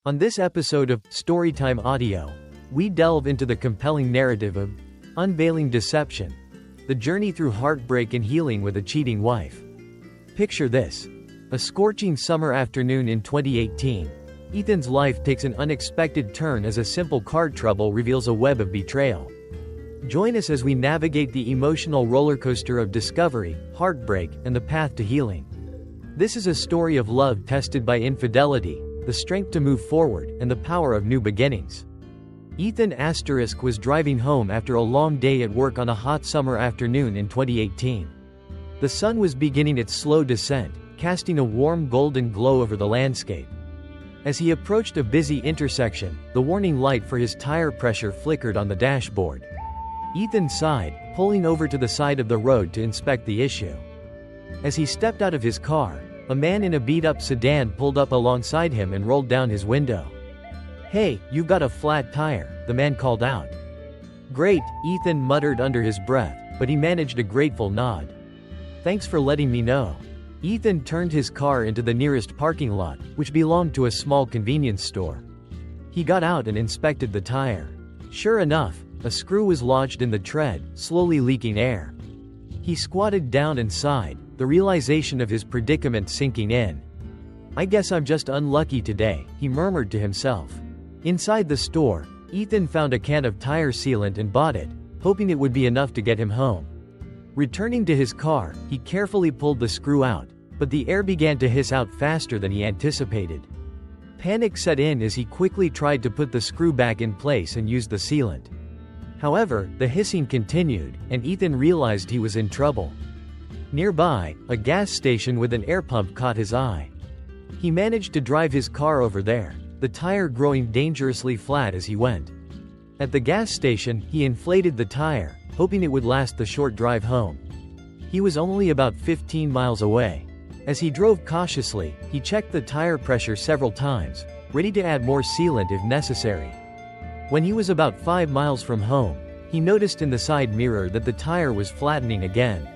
On this episode of Storytime Audio, we delve into the compelling narrative of Unveiling Deception, the journey through heartbreak and healing with a cheating wife. Picture this. A scorching summer afternoon in 2018. Ethan's life takes an unexpected turn as a simple car trouble reveals a web of betrayal. Join us as we navigate the emotional rollercoaster of discovery, heartbreak, and the path to healing. This is a story of love tested by infidelity, the strength to move forward, and the power of new beginnings. Ethan was driving home after a long day at work on a hot summer afternoon in 2018. The sun was beginning its slow descent, casting a warm golden glow over the landscape. As he approached a busy intersection, the warning light for his tire pressure flickered on the dashboard. Ethan sighed, pulling over to the side of the road to inspect the issue. As he stepped out of his car, a man in a beat-up sedan pulled up alongside him and rolled down his window. "Hey, you've got a flat tire," the man called out. "Great," Ethan muttered under his breath, but he managed a grateful nod. "Thanks for letting me know." Ethan turned his car into the nearest parking lot, which belonged to a small convenience store. He got out and inspected the tire. Sure enough, a screw was lodged in the tread, slowly leaking air. He squatted down and sighed, the realization of his predicament sinking in. "I guess I'm just unlucky today," he murmured to himself. Inside the store, Ethan found a can of tire sealant and bought it, hoping it would be enough to get him home. Returning to his car, he carefully pulled the screw out, but the air began to hiss out faster than he anticipated. Panic set in as he quickly tried to put the screw back in place and use the sealant. However, the hissing continued, and Ethan realized he was in trouble. Nearby, a gas station with an air pump caught his eye. He managed to drive his car over there, the tire growing dangerously flat as he went. At the gas station, he inflated the tire, hoping it would last the short drive home. He was only about 15 miles away. As he drove cautiously, he checked the tire pressure several times, ready to add more sealant if necessary. When he was about 5 miles from home, he noticed in the side mirror that the tire was flattening again.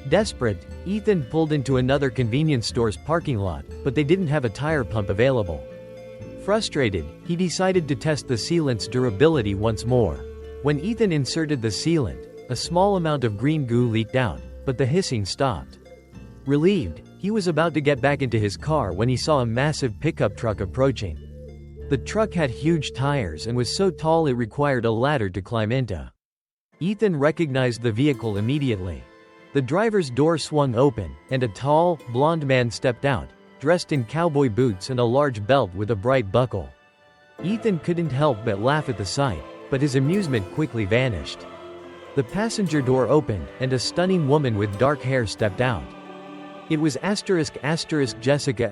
Desperate, Ethan pulled into another convenience store's parking lot, but they didn't have a tire pump available. Frustrated, he decided to test the sealant's durability once more. When Ethan inserted the sealant, a small amount of green goo leaked out, but the hissing stopped. Relieved, he was about to get back into his car when he saw a massive pickup truck approaching. The truck had huge tires and was so tall it required a ladder to climb into. Ethan recognized the vehicle immediately. The driver's door swung open, and a tall, blond man stepped out, dressed in cowboy boots and a large belt with a bright buckle. Ethan couldn't help but laugh at the sight, but his amusement quickly vanished. The passenger door opened, and a stunning woman with dark hair stepped out. It was Jessica,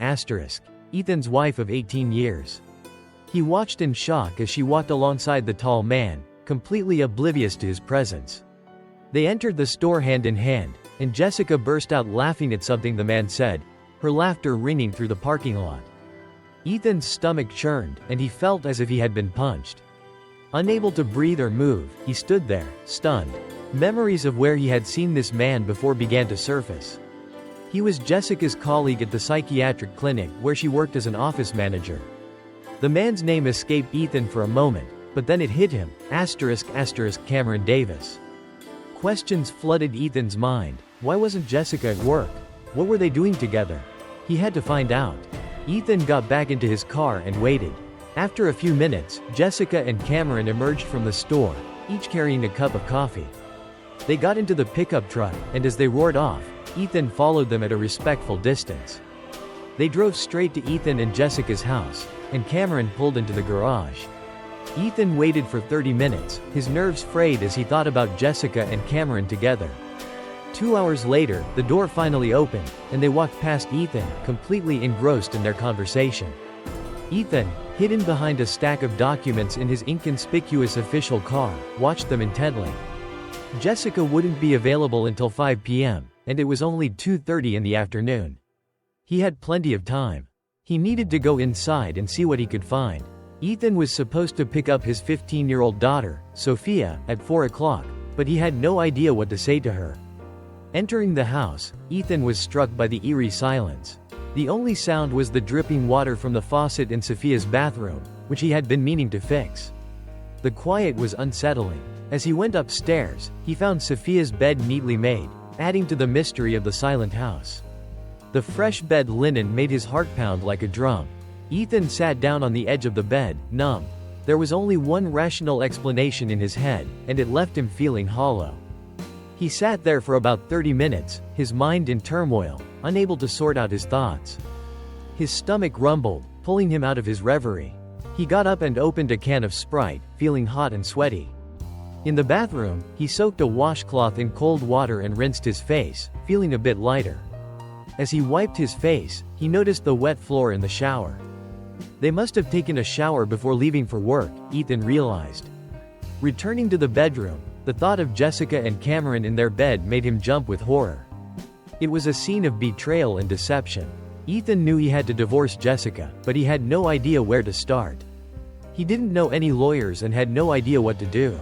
Ethan's wife of 18 years. He watched in shock as she walked alongside the tall man, completely oblivious to his presence. They entered the store hand in hand, and Jessica burst out laughing at something the man said, her laughter ringing through the parking lot. Ethan's stomach churned, and he felt as if he had been punched. Unable to breathe or move, he stood there, stunned. Memories of where he had seen this man before began to surface. He was Jessica's colleague at the psychiatric clinic where she worked as an office manager. The man's name escaped Ethan for a moment, but then it hit him, Cameron Davis. Questions flooded Ethan's mind. Why wasn't Jessica at work? What were they doing together? He had to find out. Ethan got back into his car and waited. After a few minutes, Jessica and Cameron emerged from the store, each carrying a cup of coffee. They got into the pickup truck, and as they roared off, Ethan followed them at a respectful distance. They drove straight to Ethan and Jessica's house, and Cameron pulled into the garage. Ethan waited for 30 minutes, his nerves frayed as he thought about Jessica and Cameron together. 2 hours later, the door finally opened, and they walked past Ethan, completely engrossed in their conversation. Ethan, hidden behind a stack of documents in his inconspicuous official car, watched them intently. Jessica wouldn't be available until 5 p.m., and it was only 2:30 in the afternoon. He had plenty of time. He needed to go inside and see what he could find. Ethan was supposed to pick up his 15-year-old daughter, Sophia, at 4 o'clock, but he had no idea what to say to her. Entering the house, Ethan was struck by the eerie silence. The only sound was the dripping water from the faucet in Sophia's bathroom, which he had been meaning to fix. The quiet was unsettling. As he went upstairs, he found Sophia's bed neatly made, adding to the mystery of the silent house. The fresh bed linen made his heart pound like a drum. Ethan sat down on the edge of the bed, numb. There was only one rational explanation in his head, and it left him feeling hollow. He sat there for about 30 minutes, his mind in turmoil, unable to sort out his thoughts. His stomach rumbled, pulling him out of his reverie. He got up and opened a can of Sprite, feeling hot and sweaty. In the bathroom, he soaked a washcloth in cold water and rinsed his face, feeling a bit lighter. As he wiped his face, he noticed the wet floor in the shower. They must have taken a shower before leaving for work, Ethan realized. Returning to the bedroom, the thought of Jessica and Cameron in their bed made him jump with horror. It was a scene of betrayal and deception. Ethan knew he had to divorce Jessica, but he had no idea where to start. He didn't know any lawyers and had no idea what to do.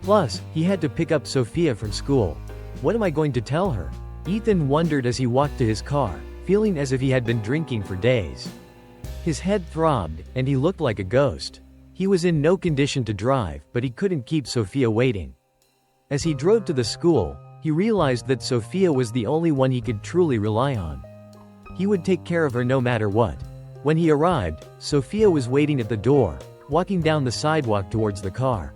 Plus, he had to pick up Sophia from school. What am I going to tell her? Ethan wondered as he walked to his car, feeling as if he had been drinking for days. His head throbbed, and he looked like a ghost. He was in no condition to drive, but he couldn't keep Sophia waiting. As he drove to the school, he realized that Sophia was the only one he could truly rely on. He would take care of her no matter what. When he arrived, Sophia was waiting at the door, walking down the sidewalk towards the car.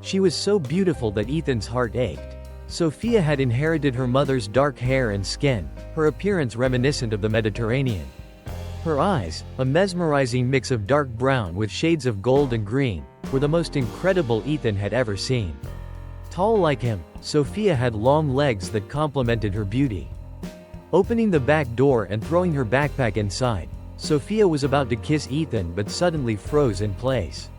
She was so beautiful that Ethan's heart ached. Sophia had inherited her mother's dark hair and skin, her appearance reminiscent of the Mediterranean. Her eyes, a mesmerizing mix of dark brown with shades of gold and green, were the most incredible Ethan had ever seen. Tall like him, Sophia had long legs that complemented her beauty. Opening the back door and throwing her backpack inside, Sophia was about to kiss Ethan but suddenly froze in place.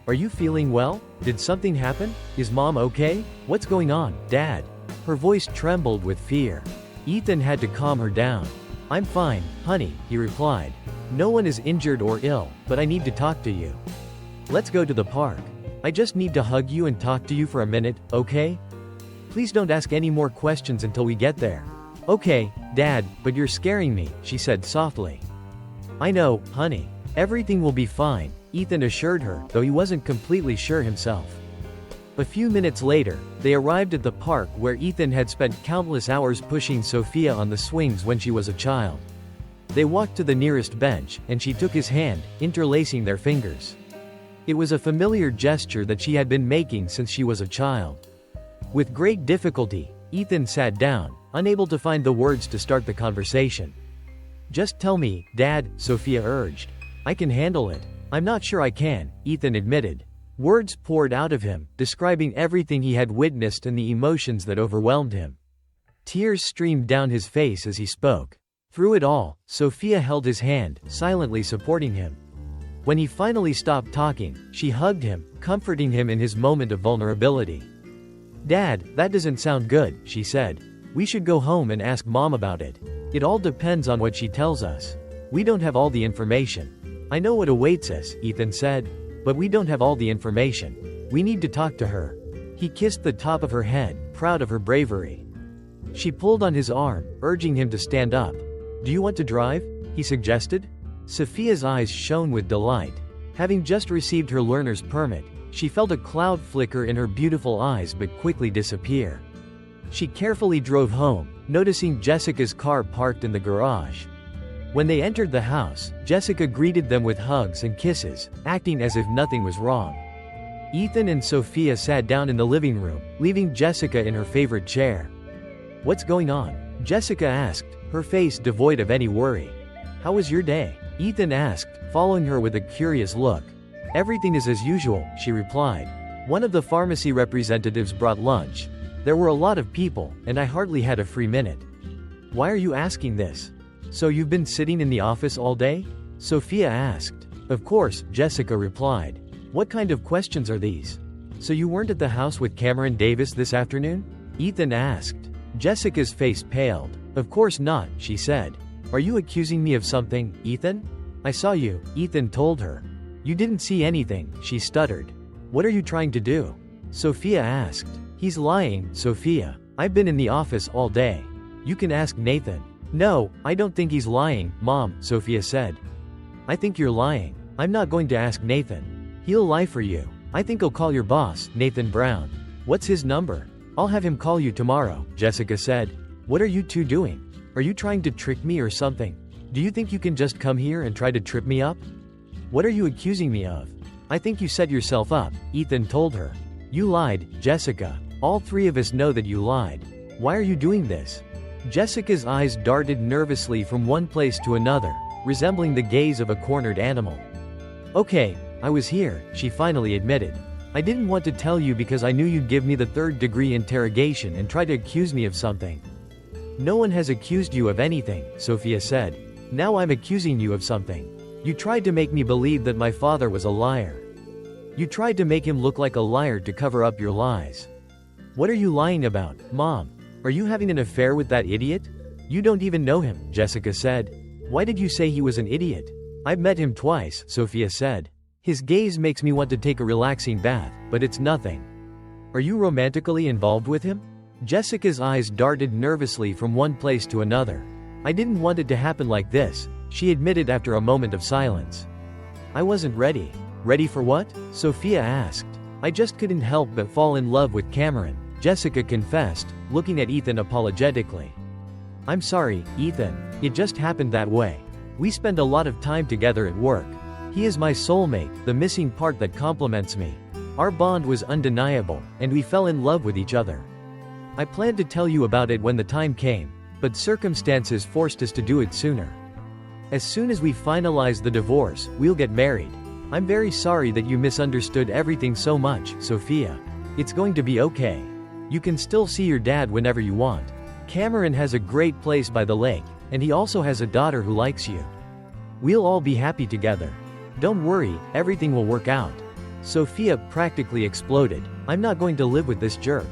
Are you feeling well? Did something happen? Is Mom okay? What's going on, Dad? Her voice trembled with fear. Ethan had to calm her down. I'm fine, honey, he replied. No one is injured or ill, but I need to talk to you. Let's go to the park. I just need to hug you and talk to you for a minute, okay? Please don't ask any more questions until we get there. Okay, Dad, but you're scaring me, she said softly. I know, honey. Everything will be fine, Ethan assured her, though he wasn't completely sure himself. A few minutes later, they arrived at the park where Ethan had spent countless hours pushing Sophia on the swings when she was a child. They walked to the nearest bench, and she took his hand, interlacing their fingers. It was a familiar gesture that she had been making since she was a child. With great difficulty, Ethan sat down, unable to find the words to start the conversation. Just tell me, Dad, Sophia urged. I can handle it. I'm not sure I can, Ethan admitted. Words poured out of him, describing everything he had witnessed and the emotions that overwhelmed him. Tears streamed down his face as he spoke. Through it all, Sophia held his hand, silently supporting him. When he finally stopped talking, she hugged him, comforting him in his moment of vulnerability. Dad, that doesn't sound good, she said. We should go home and ask Mom about it. It all depends on what she tells us. We don't have all the information. I know what awaits us, Ethan said. But we don't have all the information. We need to talk to her. He kissed the top of her head, proud of her bravery. She pulled on his arm, urging him to stand up. Do you want to drive? He suggested. Sophia's eyes shone with delight. Having just received her learner's permit, she felt a cloud flicker in her beautiful eyes but quickly disappear. She carefully drove home, noticing Jessica's car parked in the garage. When they entered the house, Jessica greeted them with hugs and kisses, acting as if nothing was wrong. Ethan and Sophia sat down in the living room, leaving Jessica in her favorite chair. What's going on? Jessica asked, her face devoid of any worry. How was your day? Ethan asked, following her with a curious look. Everything is as usual, she replied. One of the pharmacy representatives brought lunch. There were a lot of people, and I hardly had a free minute. Why are you asking this? So you've been sitting in the office all day? Sophia asked. Of course, Jessica replied. What kind of questions are these? So you weren't at the house with Cameron Davis this afternoon? Ethan asked. Jessica's face paled. Of course not, she said. Are you accusing me of something, Ethan? I saw you, Ethan told her. You didn't see anything, she stuttered. What are you trying to do? Sophia asked. He's lying, Sophia. I've been in the office all day. You can ask Nathan. No, I don't think he's lying, Mom, Sophia said. I think you're lying. I'm not going to ask Nathan. He'll lie for you. I think I'll call your boss, Nathan Brown. What's his number? I'll have him call you tomorrow, Jessica said. What are you two doing? Are you trying to trick me or something? Do you think you can just come here and try to trip me up? What are you accusing me of? I think you set yourself up, Ethan told her. You lied, Jessica. All three of us know that you lied. Why are you doing this? Jessica's eyes darted nervously from one place to another, resembling the gaze of a cornered animal. Okay, I was here, she finally admitted. I didn't want to tell you because I knew you'd give me the third-degree interrogation and try to accuse me of something. No one has accused you of anything, Sophia said. Now I'm accusing you of something. You tried to make me believe that my father was a liar. You tried to make him look like a liar to cover up your lies. What are you lying about, Mom? Are you having an affair with that idiot? You don't even know him, Jessica said. Why did you say he was an idiot? I've met him twice, Sophia said. His gaze makes me want to take a relaxing bath, but it's nothing. Are you romantically involved with him? Jessica's eyes darted nervously from one place to another. I didn't want it to happen like this, she admitted after a moment of silence. I wasn't ready. Ready for what? Sophia asked. I just couldn't help but fall in love with Cameron, Jessica confessed, looking at Ethan apologetically. I'm sorry, Ethan. It just happened that way. We spend a lot of time together at work. He is my soulmate, the missing part that complements me. Our bond was undeniable, and we fell in love with each other. I planned to tell you about it when the time came, but circumstances forced us to do it sooner. As soon as we finalize the divorce, we'll get married. I'm very sorry that you misunderstood everything so much, Sophia. It's going to be okay. You can still see your dad whenever you want. Cameron has a great place by the lake, and he also has a daughter who likes you. We'll all be happy together. Don't worry, everything will work out. Sophia practically exploded. I'm not going to live with this jerk.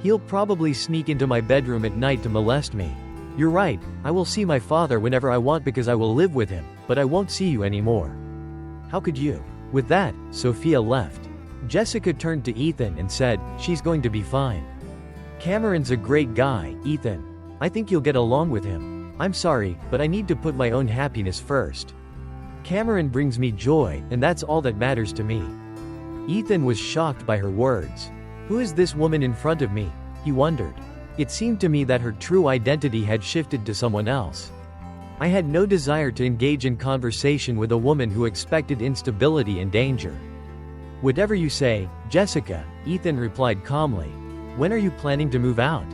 He'll probably sneak into my bedroom at night to molest me. You're right, I will see my father whenever I want because I will live with him, but I won't see you anymore. How could you? With that, Sophia left. Jessica turned to Ethan and said, she's going to be fine. Cameron's a great guy, Ethan. I think you'll get along with him. I'm sorry, but I need to put my own happiness first. Cameron brings me joy, and that's all that matters to me. Ethan was shocked by her words. Who is this woman in front of me? He wondered. It seemed to me that her true identity had shifted to someone else. I had no desire to engage in conversation with a woman who expected instability and danger. Whatever you say, Jessica, Ethan replied calmly. When are you planning to move out?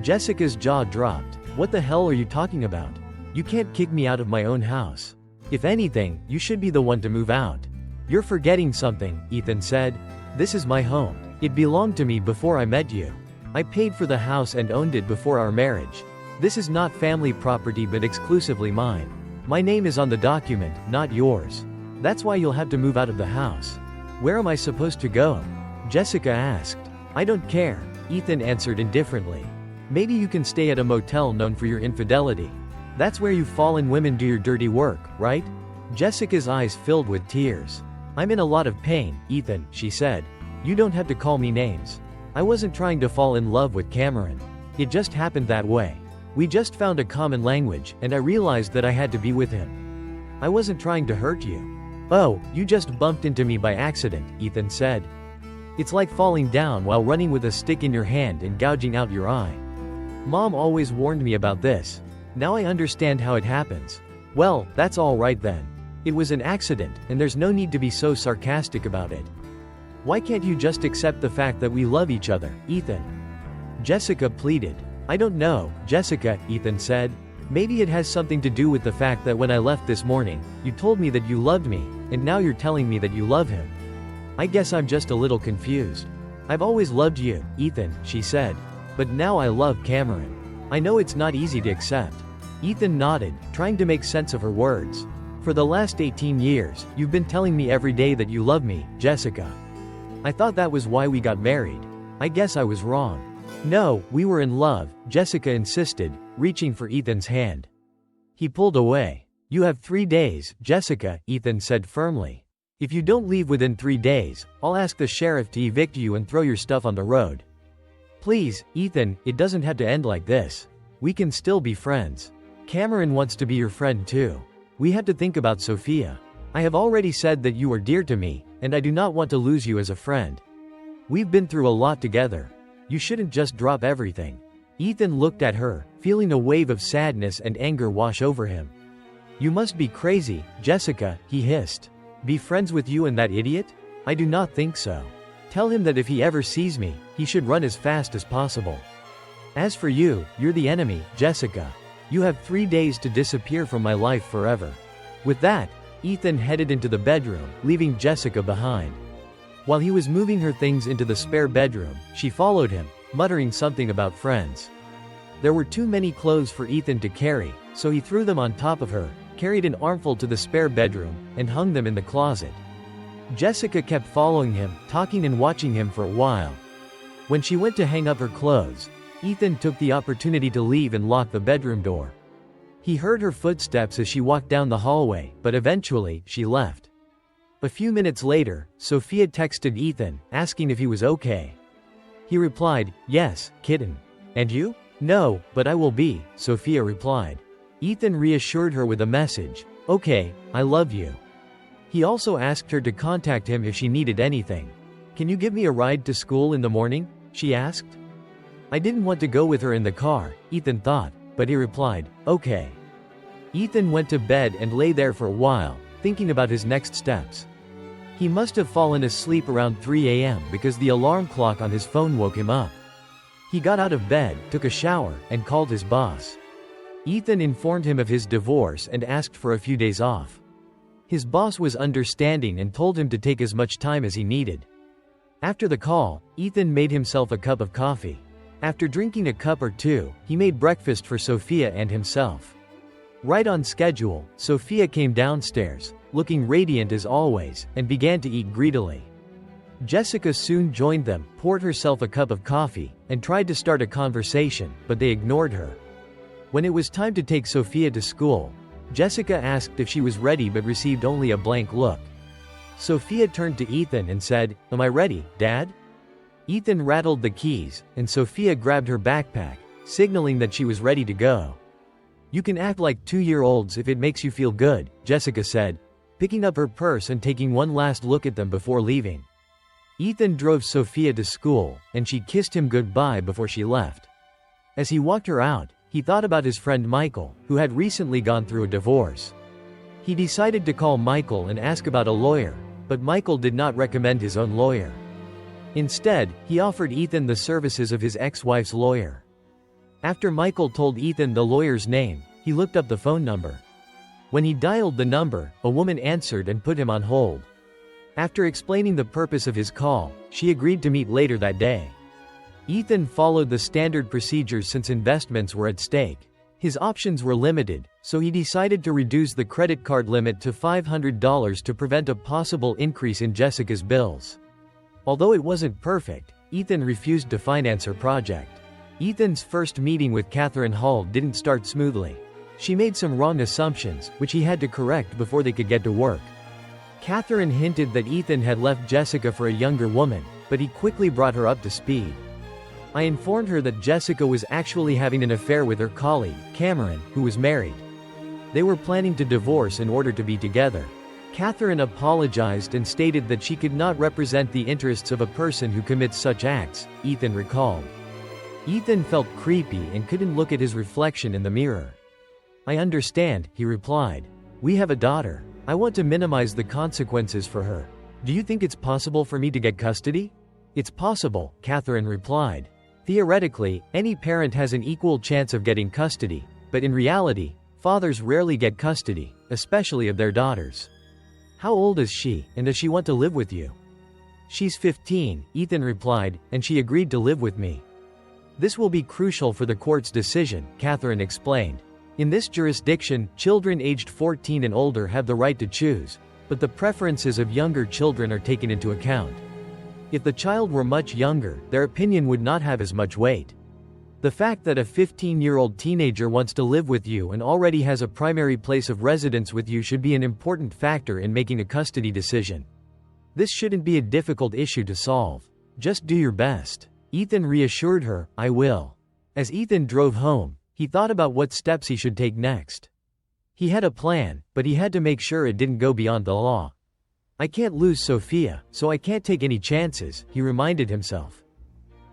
Jessica's jaw dropped. What the hell are you talking about? You can't kick me out of my own house. If anything, you should be the one to move out. You're forgetting something, Ethan said. This is my home. It belonged to me before I met you. I paid for the house and owned it before our marriage. This is not family property but exclusively mine. My name is on the document, not yours. That's why you'll have to move out of the house. Where am I supposed to go? Jessica asked. I don't care, Ethan answered indifferently. Maybe you can stay at a motel known for your infidelity. That's where you fallen women do your dirty work, right? Jessica's eyes filled with tears. I'm in a lot of pain, Ethan, she said. You don't have to call me names. I wasn't trying to fall in love with Cameron. It just happened that way. We just found a common language, and I realized that I had to be with him. I wasn't trying to hurt you. Oh, you just bumped into me by accident, Ethan said. It's like falling down while running with a stick in your hand and gouging out your eye. Mom always warned me about this. Now I understand how it happens. Well, that's all right then. It was an accident, and there's no need to be so sarcastic about it. Why can't you just accept the fact that we love each other, Ethan? Jessica pleaded. I don't know, Jessica, Ethan said. Maybe it has something to do with the fact that when I left this morning, you told me that you loved me, and now you're telling me that you love him. I guess I'm just a little confused. I've always loved you, Ethan, she said. But now I love Cameron. I know it's not easy to accept. Ethan nodded, trying to make sense of her words. For the last 18 years, you've been telling me every day that you love me, Jessica. I thought that was why we got married. I guess I was wrong. No, we were in love, Jessica insisted, reaching for Ethan's hand. He pulled away. You have 3 days, Jessica, Ethan said firmly. If you don't leave within 3 days, I'll ask the sheriff to evict you and throw your stuff on the road. Please, Ethan, it doesn't have to end like this. We can still be friends. Cameron wants to be your friend too. We had to think about Sophia. I have already said that you are dear to me, and I do not want to lose you as a friend. We've been through a lot together. You shouldn't just drop everything." Ethan looked at her, feeling a wave of sadness and anger wash over him. "You must be crazy, Jessica," he hissed. "Be friends with you and that idiot? I do not think so. Tell him that if he ever sees me, he should run as fast as possible. As for you, you're the enemy, Jessica. You have 3 days to disappear from my life forever." With that, Ethan headed into the bedroom, leaving Jessica behind. While he was moving her things into the spare bedroom, she followed him, muttering something about friends. There were too many clothes for Ethan to carry, so he threw them on top of her, carried an armful to the spare bedroom, and hung them in the closet. Jessica kept following him, talking and watching him for a while. When she went to hang up her clothes, Ethan took the opportunity to leave and lock the bedroom door. He heard her footsteps as she walked down the hallway, but eventually, she left. A few minutes later, Sophia texted Ethan, asking if he was okay. He replied, "Yes, kitten. And you?" "No, but I will be," Sophia replied. Ethan reassured her with a message, "Okay, I love you." He also asked her to contact him if she needed anything. "Can you give me a ride to school in the morning?" she asked. I didn't want to go with her in the car, Ethan thought, but he replied, "Okay." Ethan went to bed and lay there for a while, thinking about his next steps. He must have fallen asleep around 3 a.m. because the alarm clock on his phone woke him up. He got out of bed, took a shower, and called his boss. Ethan informed him of his divorce and asked for a few days off. His boss was understanding and told him to take as much time as he needed. After the call, Ethan made himself a cup of coffee. After drinking a cup or two, he made breakfast for Sophia and himself. Right on schedule, Sophia came downstairs, looking radiant as always, and began to eat greedily. Jessica soon joined them, poured herself a cup of coffee, and tried to start a conversation, but they ignored her. When it was time to take Sophia to school, Jessica asked if she was ready but received only a blank look. Sophia turned to Ethan and said, "Am I ready, Dad?" Ethan rattled the keys, and Sophia grabbed her backpack, signaling that she was ready to go. "You can act like 2-year-olds if it makes you feel good," Jessica said, picking up her purse and taking one last look at them before leaving. Ethan drove Sophia to school, and she kissed him goodbye before she left. As he walked her out, he thought about his friend Michael, who had recently gone through a divorce. He decided to call Michael and ask about a lawyer, but Michael did not recommend his own lawyer. Instead, he offered Ethan the services of his ex-wife's lawyer. After Michael told Ethan the lawyer's name, he looked up the phone number. When he dialed the number, a woman answered and put him on hold. After explaining the purpose of his call, she agreed to meet later that day. Ethan followed the standard procedures since investments were at stake. His options were limited, so he decided to reduce the credit card limit to $500 to prevent a possible increase in Jessica's bills. Although it wasn't perfect, Ethan refused to finance her project. Ethan's first meeting with Catherine Hall didn't start smoothly. She made some wrong assumptions, which he had to correct before they could get to work. Catherine hinted that Ethan had left Jessica for a younger woman, but he quickly brought her up to speed. I informed her that Jessica was actually having an affair with her colleague, Cameron, who was married. They were planning to divorce in order to be together. Catherine apologized and stated that she could not represent the interests of a person who commits such acts, Ethan recalled. Ethan felt creepy and couldn't look at his reflection in the mirror. "I understand," he replied. "We have a daughter. I want to minimize the consequences for her. Do you think it's possible for me to get custody?" "It's possible," Catherine replied. "Theoretically, any parent has an equal chance of getting custody, but in reality, fathers rarely get custody, especially of their daughters." "How old is she, and does she want to live with you?" "She's 15, Ethan replied, "and she agreed to live with me." "This will be crucial for the court's decision," Catherine explained. "In this jurisdiction, children aged 14 and older have the right to choose, but the preferences of younger children are taken into account. If the child were much younger, their opinion would not have as much weight. The fact that a 15-year-old teenager wants to live with you and already has a primary place of residence with you should be an important factor in making a custody decision. This shouldn't be a difficult issue to solve. Just do your best." Ethan reassured her, "I will." As Ethan drove home, He thought about what steps he should take next. He had a plan, but he had to make sure it didn't go beyond the law. I can't lose Sophia, so I can't take any chances, he reminded himself.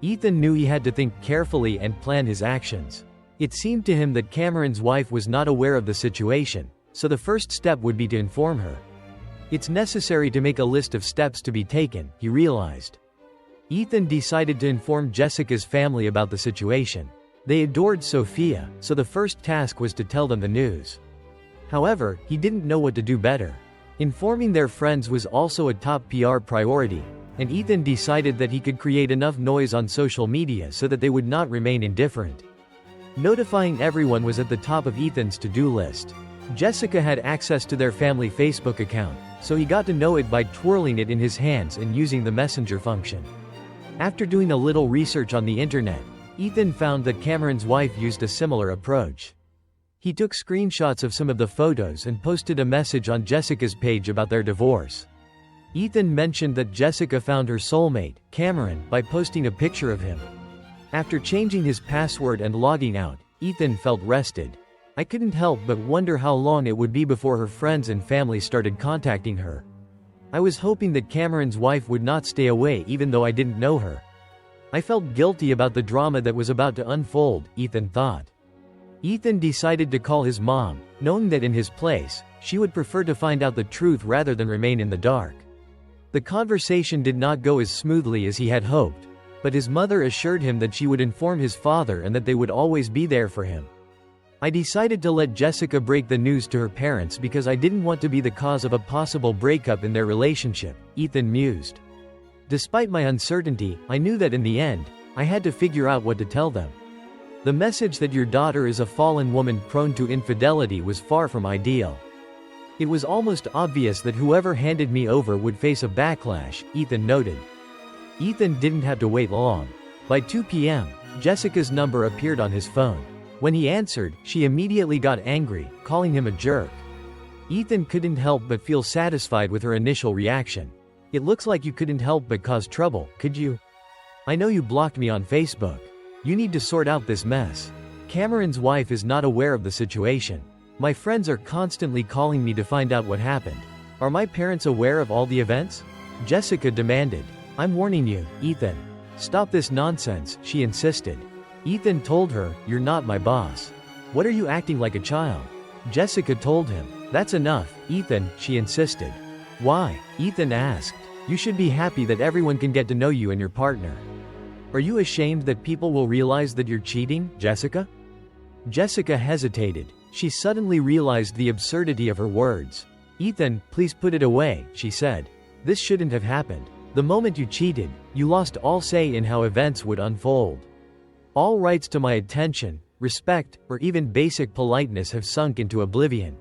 Ethan knew he had to think carefully and plan his actions. It seemed to him that Cameron's wife was not aware of the situation, so the first step would be to inform her. It's necessary to make a list of steps to be taken, he realized. Ethan decided to inform Jessica's family about the situation. They adored Sophia, so the first task was to tell them the news. However, he didn't know what to do better. Informing their friends was also a top PR priority, and Ethan decided that he could create enough noise on social media so that they would not remain indifferent. Notifying everyone was at the top of Ethan's to-do list. Jessica had access to their family Facebook account, so he got to know it by twirling it in his hands and using the messenger function. After doing a little research on the internet, Ethan found that Cameron's wife used a similar approach. He took screenshots of some of the photos and posted a message on Jessica's page about their divorce. Ethan mentioned that Jessica found her soulmate, Cameron, by posting a picture of him. After changing his password and logging out, Ethan felt rested. I couldn't help but wonder how long it would be before her friends and family started contacting her. I was hoping that Cameron's wife would not stay away even though I didn't know her. I felt guilty about the drama that was about to unfold, Ethan thought. Ethan decided to call his mom, knowing that in his place, she would prefer to find out the truth rather than remain in the dark. The conversation did not go as smoothly as he had hoped, but his mother assured him that she would inform his father and that they would always be there for him. I decided to let Jessica break the news to her parents because I didn't want to be the cause of a possible breakup in their relationship, Ethan mused. Despite my uncertainty, I knew that in the end, I had to figure out what to tell them. The message that your daughter is a fallen woman prone to infidelity was far from ideal. It was almost obvious that whoever handed me over would face a backlash, Ethan noted. Ethan didn't have to wait long. By 2 p.m., Jessica's number appeared on his phone. When he answered, she immediately got angry, calling him a jerk. Ethan couldn't help but feel satisfied with her initial reaction. It looks like you couldn't help but cause trouble, could you? I know you blocked me on Facebook. You need to sort out this mess. Cameron's wife is not aware of the situation. My friends are constantly calling me to find out what happened. Are my parents aware of all the events? Jessica demanded. I'm warning you, Ethan. Stop this nonsense, she insisted. Ethan told her, you're not my boss. What are you acting like a child? Jessica told him. That's enough, Ethan, she insisted. Why? Ethan asked. You should be happy that everyone can get to know you and your partner. Are you ashamed that people will realize that you're cheating, Jessica? Jessica hesitated. She suddenly realized the absurdity of her words. Ethan, please put it away, she said. This shouldn't have happened. The moment you cheated, you lost all say in how events would unfold. All rights to my attention, respect, or even basic politeness have sunk into oblivion.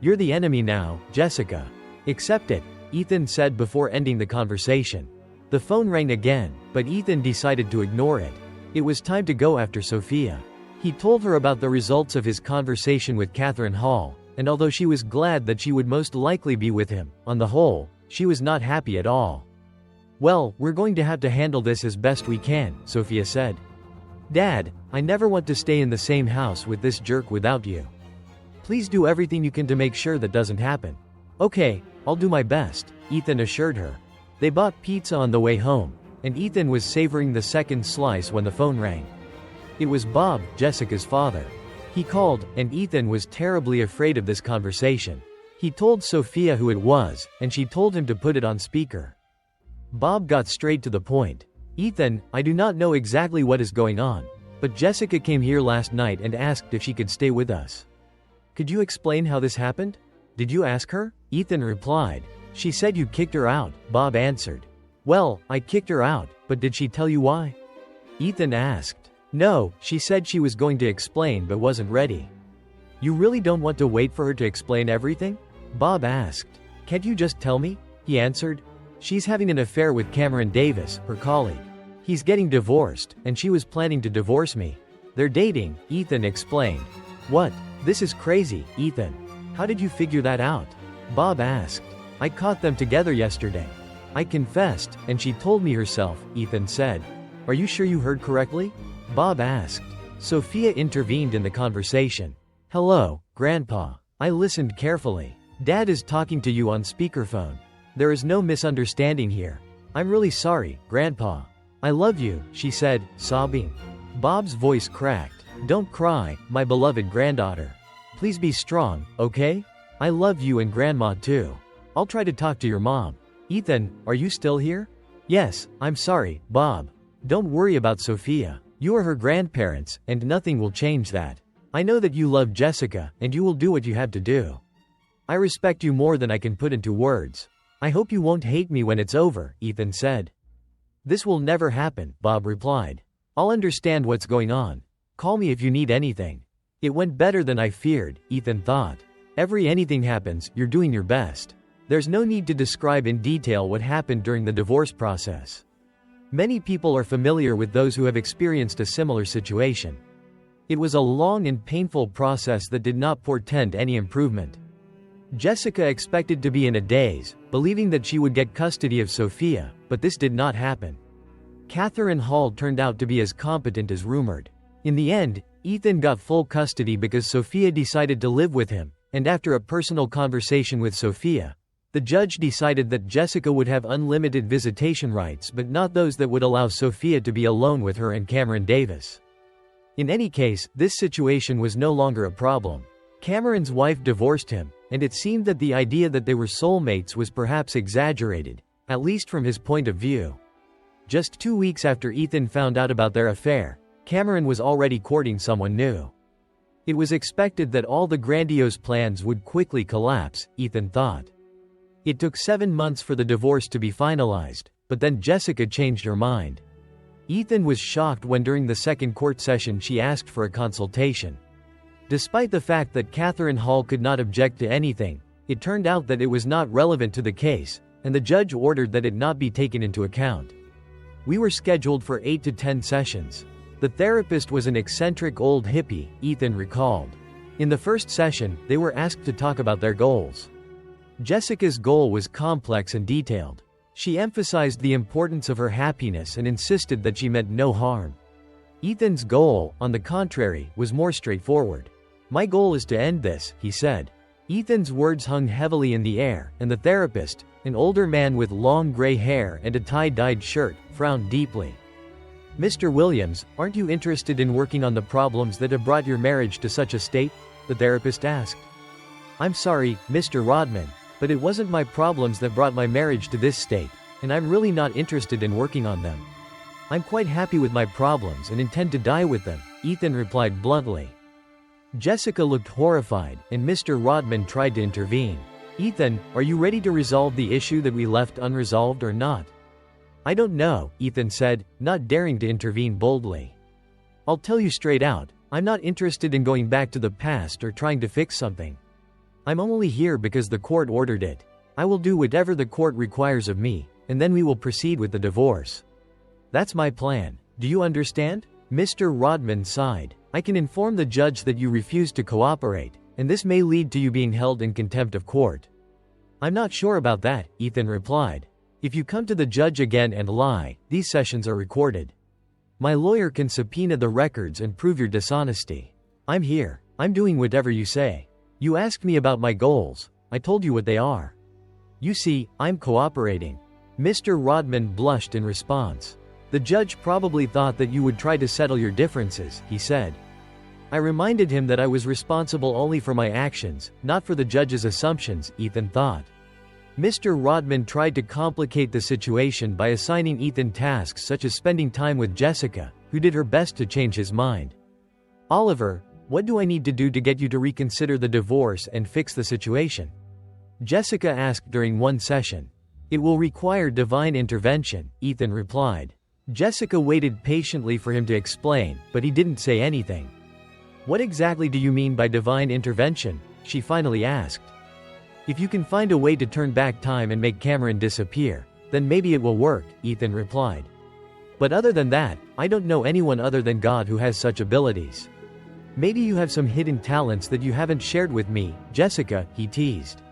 You're the enemy now, Jessica. Accept it, Ethan said before ending the conversation. The phone rang again, but Ethan decided to ignore it. It was time to go after Sophia. He told her about the results of his conversation with Catherine Hall, and although she was glad that she would most likely be with him, on the whole, she was not happy at all. Well, we're going to have to handle this as best we can, Sophia said. Dad, I never want to stay in the same house with this jerk without you. Please do everything you can to make sure that doesn't happen. Okay, I'll do my best, Ethan assured her. They bought pizza on the way home, and Ethan was savoring the second slice when the phone rang. It was Bob, Jessica's father. He called, and Ethan was terribly afraid of this conversation. He told Sophia who it was, and she told him to put it on speaker. Bob got straight to the point. Ethan, I do not know exactly what is going on, but Jessica came here last night and asked if she could stay with us. Could you explain how this happened? Did you ask her? Ethan replied. She said you kicked her out, Bob answered. Well, I kicked her out, but did she tell you why? Ethan asked. No, she said she was going to explain but wasn't ready. You really don't want to wait for her to explain everything? Bob asked. Can't you just tell me? He answered. She's having an affair with Cameron Davis, her colleague. He's getting divorced, and she was planning to divorce me. They're dating, Ethan explained. What? This is crazy, Ethan. How did you figure that out? Bob asked. I caught them together yesterday. I confessed, and she told me herself, Ethan said. Are you sure you heard correctly? Bob asked. Sophia intervened in the conversation. "Hello, Grandpa. I listened carefully. Dad is talking to you on speakerphone. There is no misunderstanding here. I'm really sorry, Grandpa. I love you," she said, sobbing. Bob's voice cracked. "Don't cry, my beloved granddaughter. Please be strong, okay? I love you and Grandma too. I'll try to talk to your mom. Ethan, are you still here?" "Yes, I'm sorry, Bob. Don't worry about Sophia. You are her grandparents, and nothing will change that. I know that you love Jessica, and you will do what you have to do. I respect you more than I can put into words. I hope you won't hate me when it's over," Ethan said. "This will never happen," Bob replied. "I'll understand what's going on. Call me if you need anything." It went better than I feared, Ethan thought. Every anything happens, you're doing your best. There's no need to describe in detail what happened during the divorce process. Many people are familiar with those who have experienced a similar situation. It was a long and painful process that did not portend any improvement. Jessica expected to be in a daze, believing that she would get custody of Sophia, but this did not happen. Catherine Hall turned out to be as competent as rumored. In the end, Ethan got full custody because Sophia decided to live with him, and after a personal conversation with Sophia, the judge decided that Jessica would have unlimited visitation rights but not those that would allow Sophia to be alone with her and Cameron Davis. In any case, this situation was no longer a problem. Cameron's wife divorced him, and it seemed that the idea that they were soulmates was perhaps exaggerated, at least from his point of view. Just 2 weeks after Ethan found out about their affair, Cameron was already courting someone new. It was expected that all the grandiose plans would quickly collapse, Ethan thought. It took 7 months for the divorce to be finalized, but then Jessica changed her mind. Ethan was shocked when during the second court session she asked for a consultation. Despite the fact that Catherine Hall could not object to anything, it turned out that it was not relevant to the case, and the judge ordered that it not be taken into account. "We were scheduled for 8 to 10 sessions. The therapist was an eccentric old hippie," Ethan recalled. In the first session, they were asked to talk about their goals. Jessica's goal was complex and detailed. She emphasized the importance of her happiness and insisted that she meant no harm. Ethan's goal, on the contrary, was more straightforward. "My goal is to end this," he said. Ethan's words hung heavily in the air, and the therapist, an older man with long gray hair and a tie-dyed shirt, frowned deeply. "Mr. Williams, aren't you interested in working on the problems that have brought your marriage to such a state?" the therapist asked. "I'm sorry, Mr. Rodman, but it wasn't my problems that brought my marriage to this state, and I'm really not interested in working on them. I'm quite happy with my problems and intend to die with them," Ethan replied bluntly. Jessica looked horrified, and Mr. Rodman tried to intervene. "Ethan, are you ready to resolve the issue that we left unresolved or not?" "I don't know," Ethan said, not daring to intervene boldly. "I'll tell you straight out, I'm not interested in going back to the past or trying to fix something. I'm only here because the court ordered it. I will do whatever the court requires of me, and then we will proceed with the divorce. That's my plan. Do you understand?" Mr. Rodman sighed. "I can inform the judge that you refuse to cooperate, and this may lead to you being held in contempt of court." "I'm not sure about that," Ethan replied. "If you come to the judge again and lie, these sessions are recorded. My lawyer can subpoena the records and prove your dishonesty. I'm here. I'm doing whatever you say. You asked me about my goals. I told you what they are. You see, I'm cooperating." Mr. Rodman blushed in response. "The judge probably thought that you would try to settle your differences," he said. I reminded him that I was responsible only for my actions, not for the judge's assumptions, Ethan thought. Mr. Rodman tried to complicate the situation by assigning Ethan tasks such as spending time with Jessica, who did her best to change his mind. "Oliver, what do I need to do to get you to reconsider the divorce and fix the situation?" Jessica asked during one session. "It will require divine intervention," Ethan replied. Jessica waited patiently for him to explain, but he didn't say anything. "What exactly do you mean by divine intervention?" she finally asked. "If you can find a way to turn back time and make Cameron disappear, then maybe it will work," Ethan replied. "But other than that, I don't know anyone other than God who has such abilities. Maybe you have some hidden talents that you haven't shared with me, Jessica," he teased.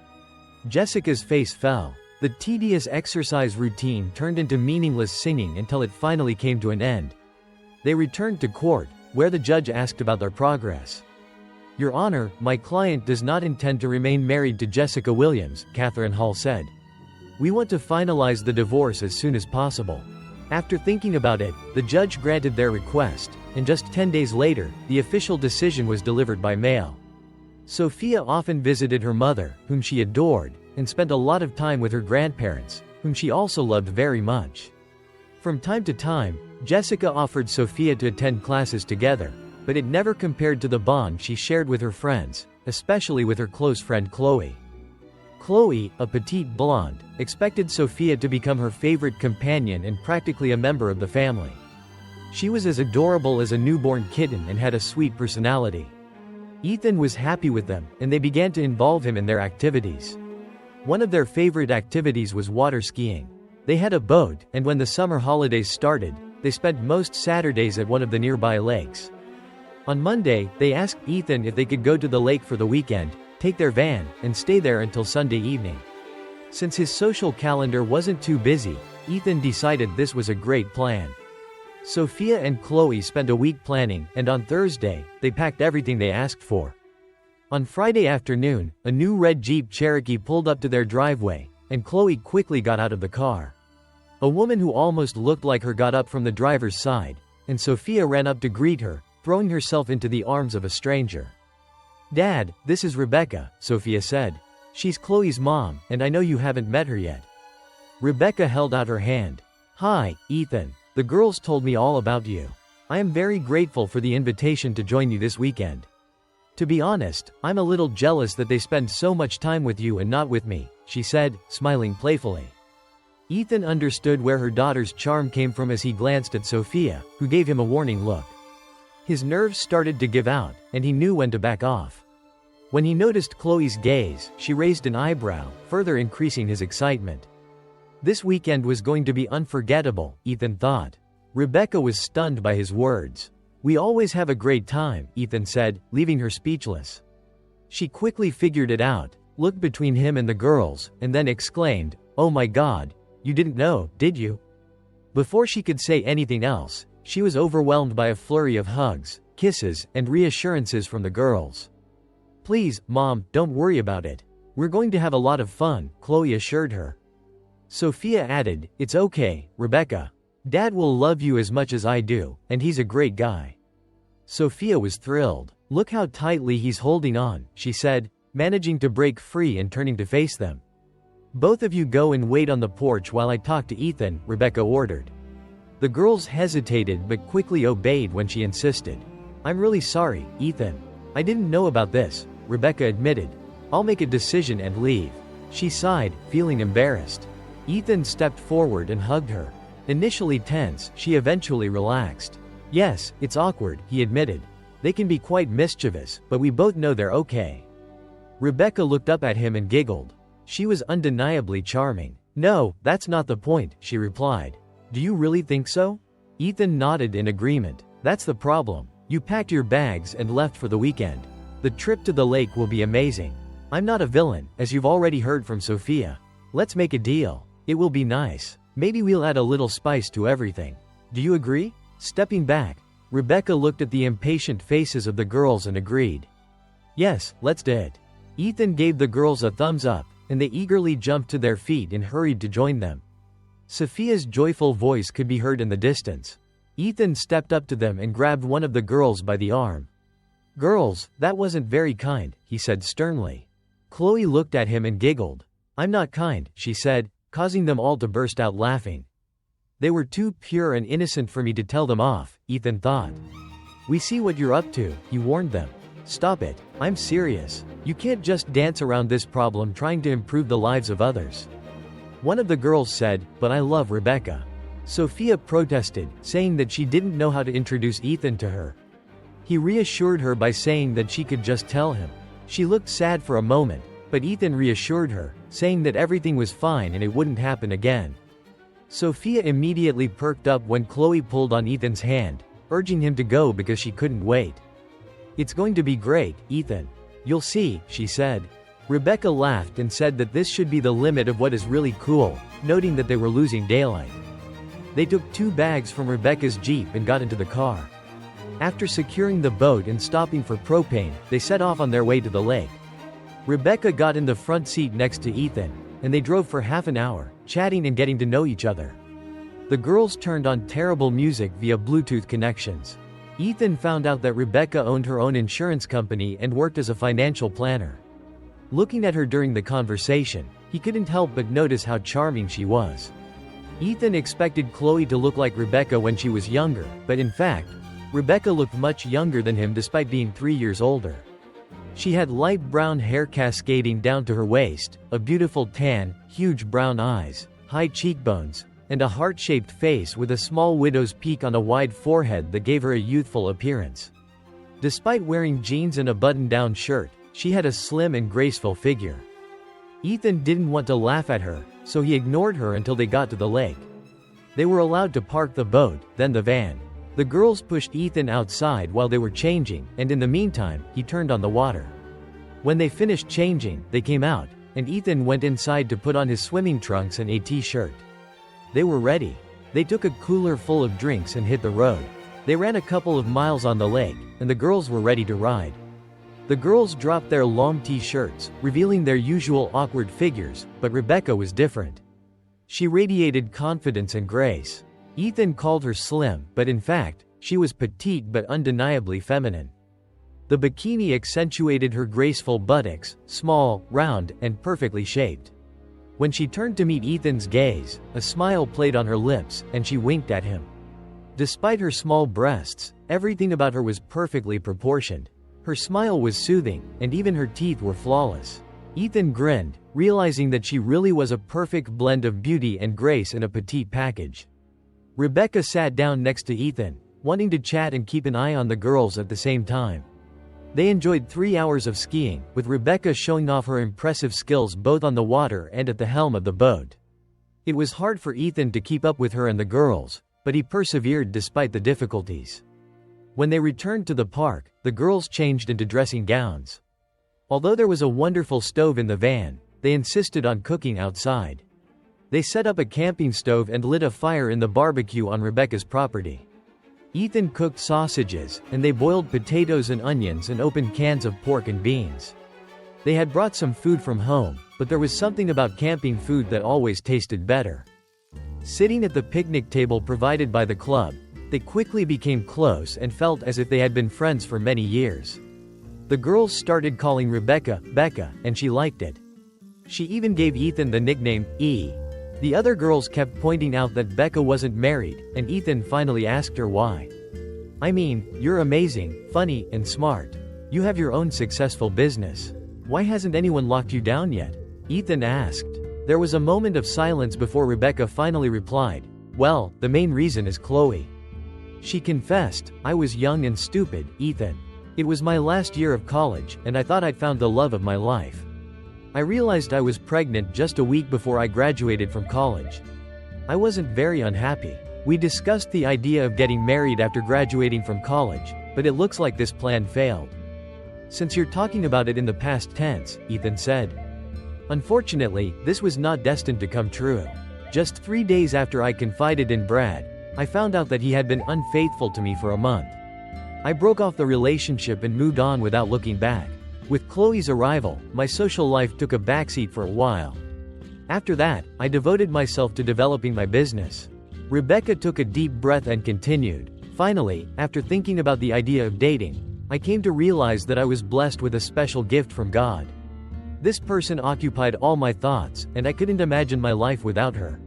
Jessica's face fell. The tedious exercise routine turned into meaningless singing until it finally came to an end. They returned to court, where the judge asked about their progress. "Your Honor, my client does not intend to remain married to Jessica Williams," Catherine Hall said. "We want to finalize the divorce as soon as possible." After thinking about it, the judge granted their request, and just 10 days later, the official decision was delivered by mail. Sophia often visited her mother, whom she adored, and spent a lot of time with her grandparents, whom she also loved very much. From time to time, Jessica offered Sophia to attend classes together, but it never compared to the bond she shared with her friends, especially with her close friend Chloe. Chloe, a petite blonde, expected Sophia to become her favorite companion and practically a member of the family. She was as adorable as a newborn kitten and had a sweet personality. Ethan was happy with them, and they began to involve him in their activities. One of their favorite activities was water skiing. They had a boat, and when the summer holidays started, they spent most Saturdays at one of the nearby lakes. On Monday, they asked Ethan if they could go to the lake for the weekend, take their van, and stay there until Sunday evening. Since his social calendar wasn't too busy, Ethan decided this was a great plan. Sophia and Chloe spent a week planning, and on Thursday, they packed everything they asked for. On Friday afternoon, a new red Jeep Cherokee pulled up to their driveway, and Chloe quickly got out of the car. A woman who almost looked like her got up from the driver's side, and Sophia ran up to greet her, throwing herself into the arms of a stranger. "Dad, this is Rebecca," Sophia said. "She's Chloe's mom, and I know you haven't met her yet." Rebecca held out her hand. "Hi, Ethan. The girls told me all about you. I am very grateful for the invitation to join you this weekend. To be honest, I'm a little jealous that they spend so much time with you and not with me," she said, smiling playfully. Ethan understood where her daughter's charm came from as he glanced at Sophia, who gave him a warning look. His nerves started to give out, and he knew when to back off. When he noticed Chloe's gaze, she raised an eyebrow, further increasing his excitement. This weekend was going to be unforgettable, Ethan thought. Rebecca was stunned by his words. "We always have a great time," Ethan said, leaving her speechless. She quickly figured it out, looked between him and the girls, and then exclaimed, "Oh my God, you didn't know, did you?" Before she could say anything else, she was overwhelmed by a flurry of hugs, kisses, and reassurances from the girls. "Please, Mom, don't worry about it. We're going to have a lot of fun," Chloe assured her. Sophia added, "It's okay, Rebecca. Dad will love you as much as I do, and he's a great guy." Sophia was thrilled. "Look how tightly he's holding on," she said, managing to break free and turning to face them. "Both of you go and wait on the porch while I talk to Ethan," Rebecca ordered. The girls hesitated but quickly obeyed when she insisted. "I'm really sorry, Ethan. I didn't know about this," Rebecca admitted. "I'll make a decision and leave." She sighed, feeling embarrassed. Ethan stepped forward and hugged her. Initially tense, she eventually relaxed. "Yes, it's awkward," he admitted. "They can be quite mischievous, but we both know they're okay." Rebecca looked up at him and giggled. She was undeniably charming. "No, that's not the point," she replied. "Do you really think so?" Ethan nodded in agreement. "That's the problem. You packed your bags and left for the weekend. The trip to the lake will be amazing. I'm not a villain, as you've already heard from Sophia. Let's make a deal. It will be nice. Maybe we'll add a little spice to everything. Do you agree?" Stepping back, Rebecca looked at the impatient faces of the girls and agreed. "Yes, let's do it." Ethan gave the girls a thumbs up, and they eagerly jumped to their feet and hurried to join them. Sophia's joyful voice could be heard in the distance. Ethan stepped up to them and grabbed one of the girls by the arm. "Girls, that wasn't very kind," he said sternly. Chloe looked at him and giggled. "I'm not kind," she said, causing them all to burst out laughing. They were too pure and innocent for me to tell them off, Ethan thought. "We see what you're up to," he warned them. "Stop it. I'm serious. You can't just dance around this problem trying to improve the lives of others." One of the girls said, "But I love Rebecca." Sophia protested, saying that she didn't know how to introduce Ethan to her. He reassured her by saying that she could just tell him. She looked sad for a moment, but Ethan reassured her, saying that everything was fine and it wouldn't happen again. Sophia immediately perked up when Chloe pulled on Ethan's hand, urging him to go because she couldn't wait. "It's going to be great, Ethan. You'll see," she said. Rebecca laughed and said that this should be the limit of what is really cool, noting that they were losing daylight. They took 2 bags from Rebecca's Jeep and got into the car. After securing the boat and stopping for propane, they set off on their way to the lake. Rebecca got in the front seat next to Ethan, and they drove for half an hour, chatting and getting to know each other. The girls turned on terrible music via Bluetooth connections. Ethan found out that Rebecca owned her own insurance company and worked as a financial planner. Looking at her during the conversation, he couldn't help but notice how charming she was. Ethan expected Chloe to look like Rebecca when she was younger, but in fact, Rebecca looked much younger than him despite being 3 years older. She had light brown hair cascading down to her waist, a beautiful tan, huge brown eyes, high cheekbones, and a heart-shaped face with a small widow's peak on a wide forehead that gave her a youthful appearance. Despite wearing jeans and a button-down shirt, she had a slim and graceful figure. Ethan didn't want to laugh at her, so he ignored her until they got to the lake. They were allowed to park the boat, then the van. The girls pushed Ethan outside while they were changing, and in the meantime, he turned on the water. When they finished changing, they came out, and Ethan went inside to put on his swimming trunks and a t-shirt. They were ready. They took a cooler full of drinks and hit the road. They ran a couple of miles on the lake, and the girls were ready to ride. The girls dropped their long t-shirts, revealing their usual awkward figures, but Rebecca was different. She radiated confidence and grace. Ethan called her slim, but in fact, she was petite but undeniably feminine. The bikini accentuated her graceful buttocks, small, round, and perfectly shaped. When she turned to meet Ethan's gaze, a smile played on her lips, and she winked at him. Despite her small breasts, everything about her was perfectly proportioned. Her smile was soothing, and even her teeth were flawless. Ethan grinned, realizing that she really was a perfect blend of beauty and grace in a petite package. Rebecca sat down next to Ethan, wanting to chat and keep an eye on the girls at the same time. They enjoyed 3 hours of skiing, with Rebecca showing off her impressive skills both on the water and at the helm of the boat. It was hard for Ethan to keep up with her and the girls, but he persevered despite the difficulties. When they returned to the park, the girls changed into dressing gowns. Although there was a wonderful stove in the van, they insisted on cooking outside. They set up a camping stove and lit a fire in the barbecue on Rebecca's property. Ethan cooked sausages, and they boiled potatoes and onions and opened cans of pork and beans. They had brought some food from home, but there was something about camping food that always tasted better. Sitting at the picnic table provided by the club, they quickly became close and felt as if they had been friends for many years. The girls started calling Rebecca, Becca, and she liked it. She even gave Ethan the nickname, E. The other girls kept pointing out that Becca wasn't married, and Ethan finally asked her why. "I mean, you're amazing, funny, and smart. You have your own successful business. Why hasn't anyone locked you down yet?" Ethan asked. There was a moment of silence before Rebecca finally replied, "Well, the main reason is Chloe." She confessed, "I was young and stupid, Ethan. It was my last year of college, and I thought I'd found the love of my life. I realized I was pregnant just a week before I graduated from college. I wasn't very unhappy. We discussed the idea of getting married after graduating from college, but it looks like this plan failed." "Since you're talking about it in the past tense," Ethan said. "Unfortunately, this was not destined to come true. Just 3 days after I confided in Brad, I found out that he had been unfaithful to me for a month. I broke off the relationship and moved on without looking back. With Chloe's arrival, my social life took a backseat for a while. After that, I devoted myself to developing my business." Rebecca took a deep breath and continued, "Finally, after thinking about the idea of dating, I came to realize that I was blessed with a special gift from God. This person occupied all my thoughts, and I couldn't imagine my life without her."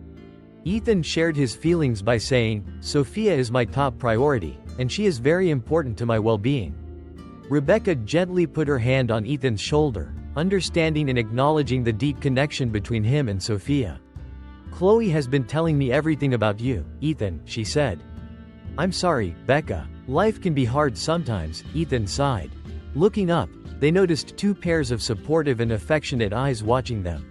Ethan shared his feelings by saying, "Sophia is my top priority, and she is very important to my well-being." Rebecca gently put her hand on Ethan's shoulder, understanding and acknowledging the deep connection between him and Sophia. "Chloe has been telling me everything about you, Ethan," she said. "I'm sorry, Becca. Life can be hard sometimes," Ethan sighed. Looking up, they noticed 2 pairs of supportive and affectionate eyes watching them.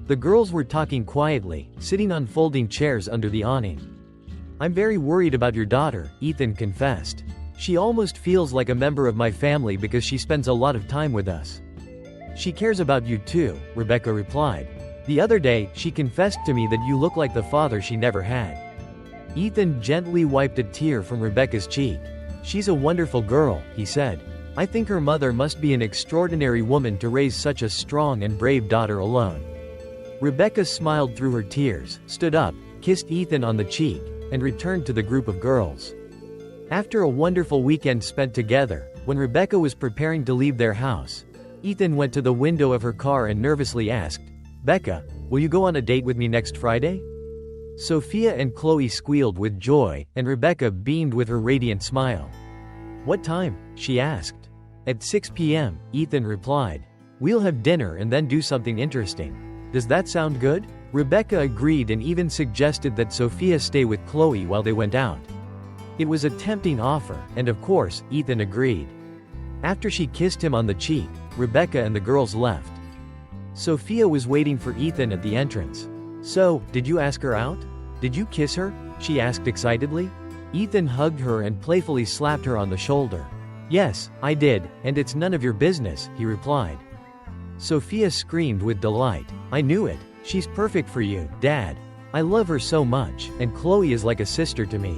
The girls were talking quietly, sitting on folding chairs under the awning. "I'm very worried about your daughter," Ethan confessed. "She almost feels like a member of my family because she spends a lot of time with us." "She cares about you too," Rebecca replied. "The other day, she confessed to me that you look like the father she never had." Ethan gently wiped a tear from Rebecca's cheek. "She's a wonderful girl," he said. "I think her mother must be an extraordinary woman to raise such a strong and brave daughter alone." Rebecca smiled through her tears, stood up, kissed Ethan on the cheek, and returned to the group of girls. After a wonderful weekend spent together, when Rebecca was preparing to leave their house, Ethan went to the window of her car and nervously asked, "Becca, will you go on a date with me next Friday?" Sophia and Chloe squealed with joy, and Rebecca beamed with her radiant smile. "What time?" she asked. "At 6 p.m., Ethan replied. "We'll have dinner and then do something interesting. Does that sound good?" Rebecca agreed and even suggested that Sophia stay with Chloe while they went out. It was a tempting offer, and of course, Ethan agreed. After she kissed him on the cheek, Rebecca and the girls left. Sophia was waiting for Ethan at the entrance. "So, did you ask her out? Did you kiss her?" she asked excitedly. Ethan hugged her and playfully slapped her on the shoulder. "Yes, I did, and it's none of your business," he replied. Sophia screamed with delight. "I knew it. She's perfect for you, Dad. I love her so much, and Chloe is like a sister to me."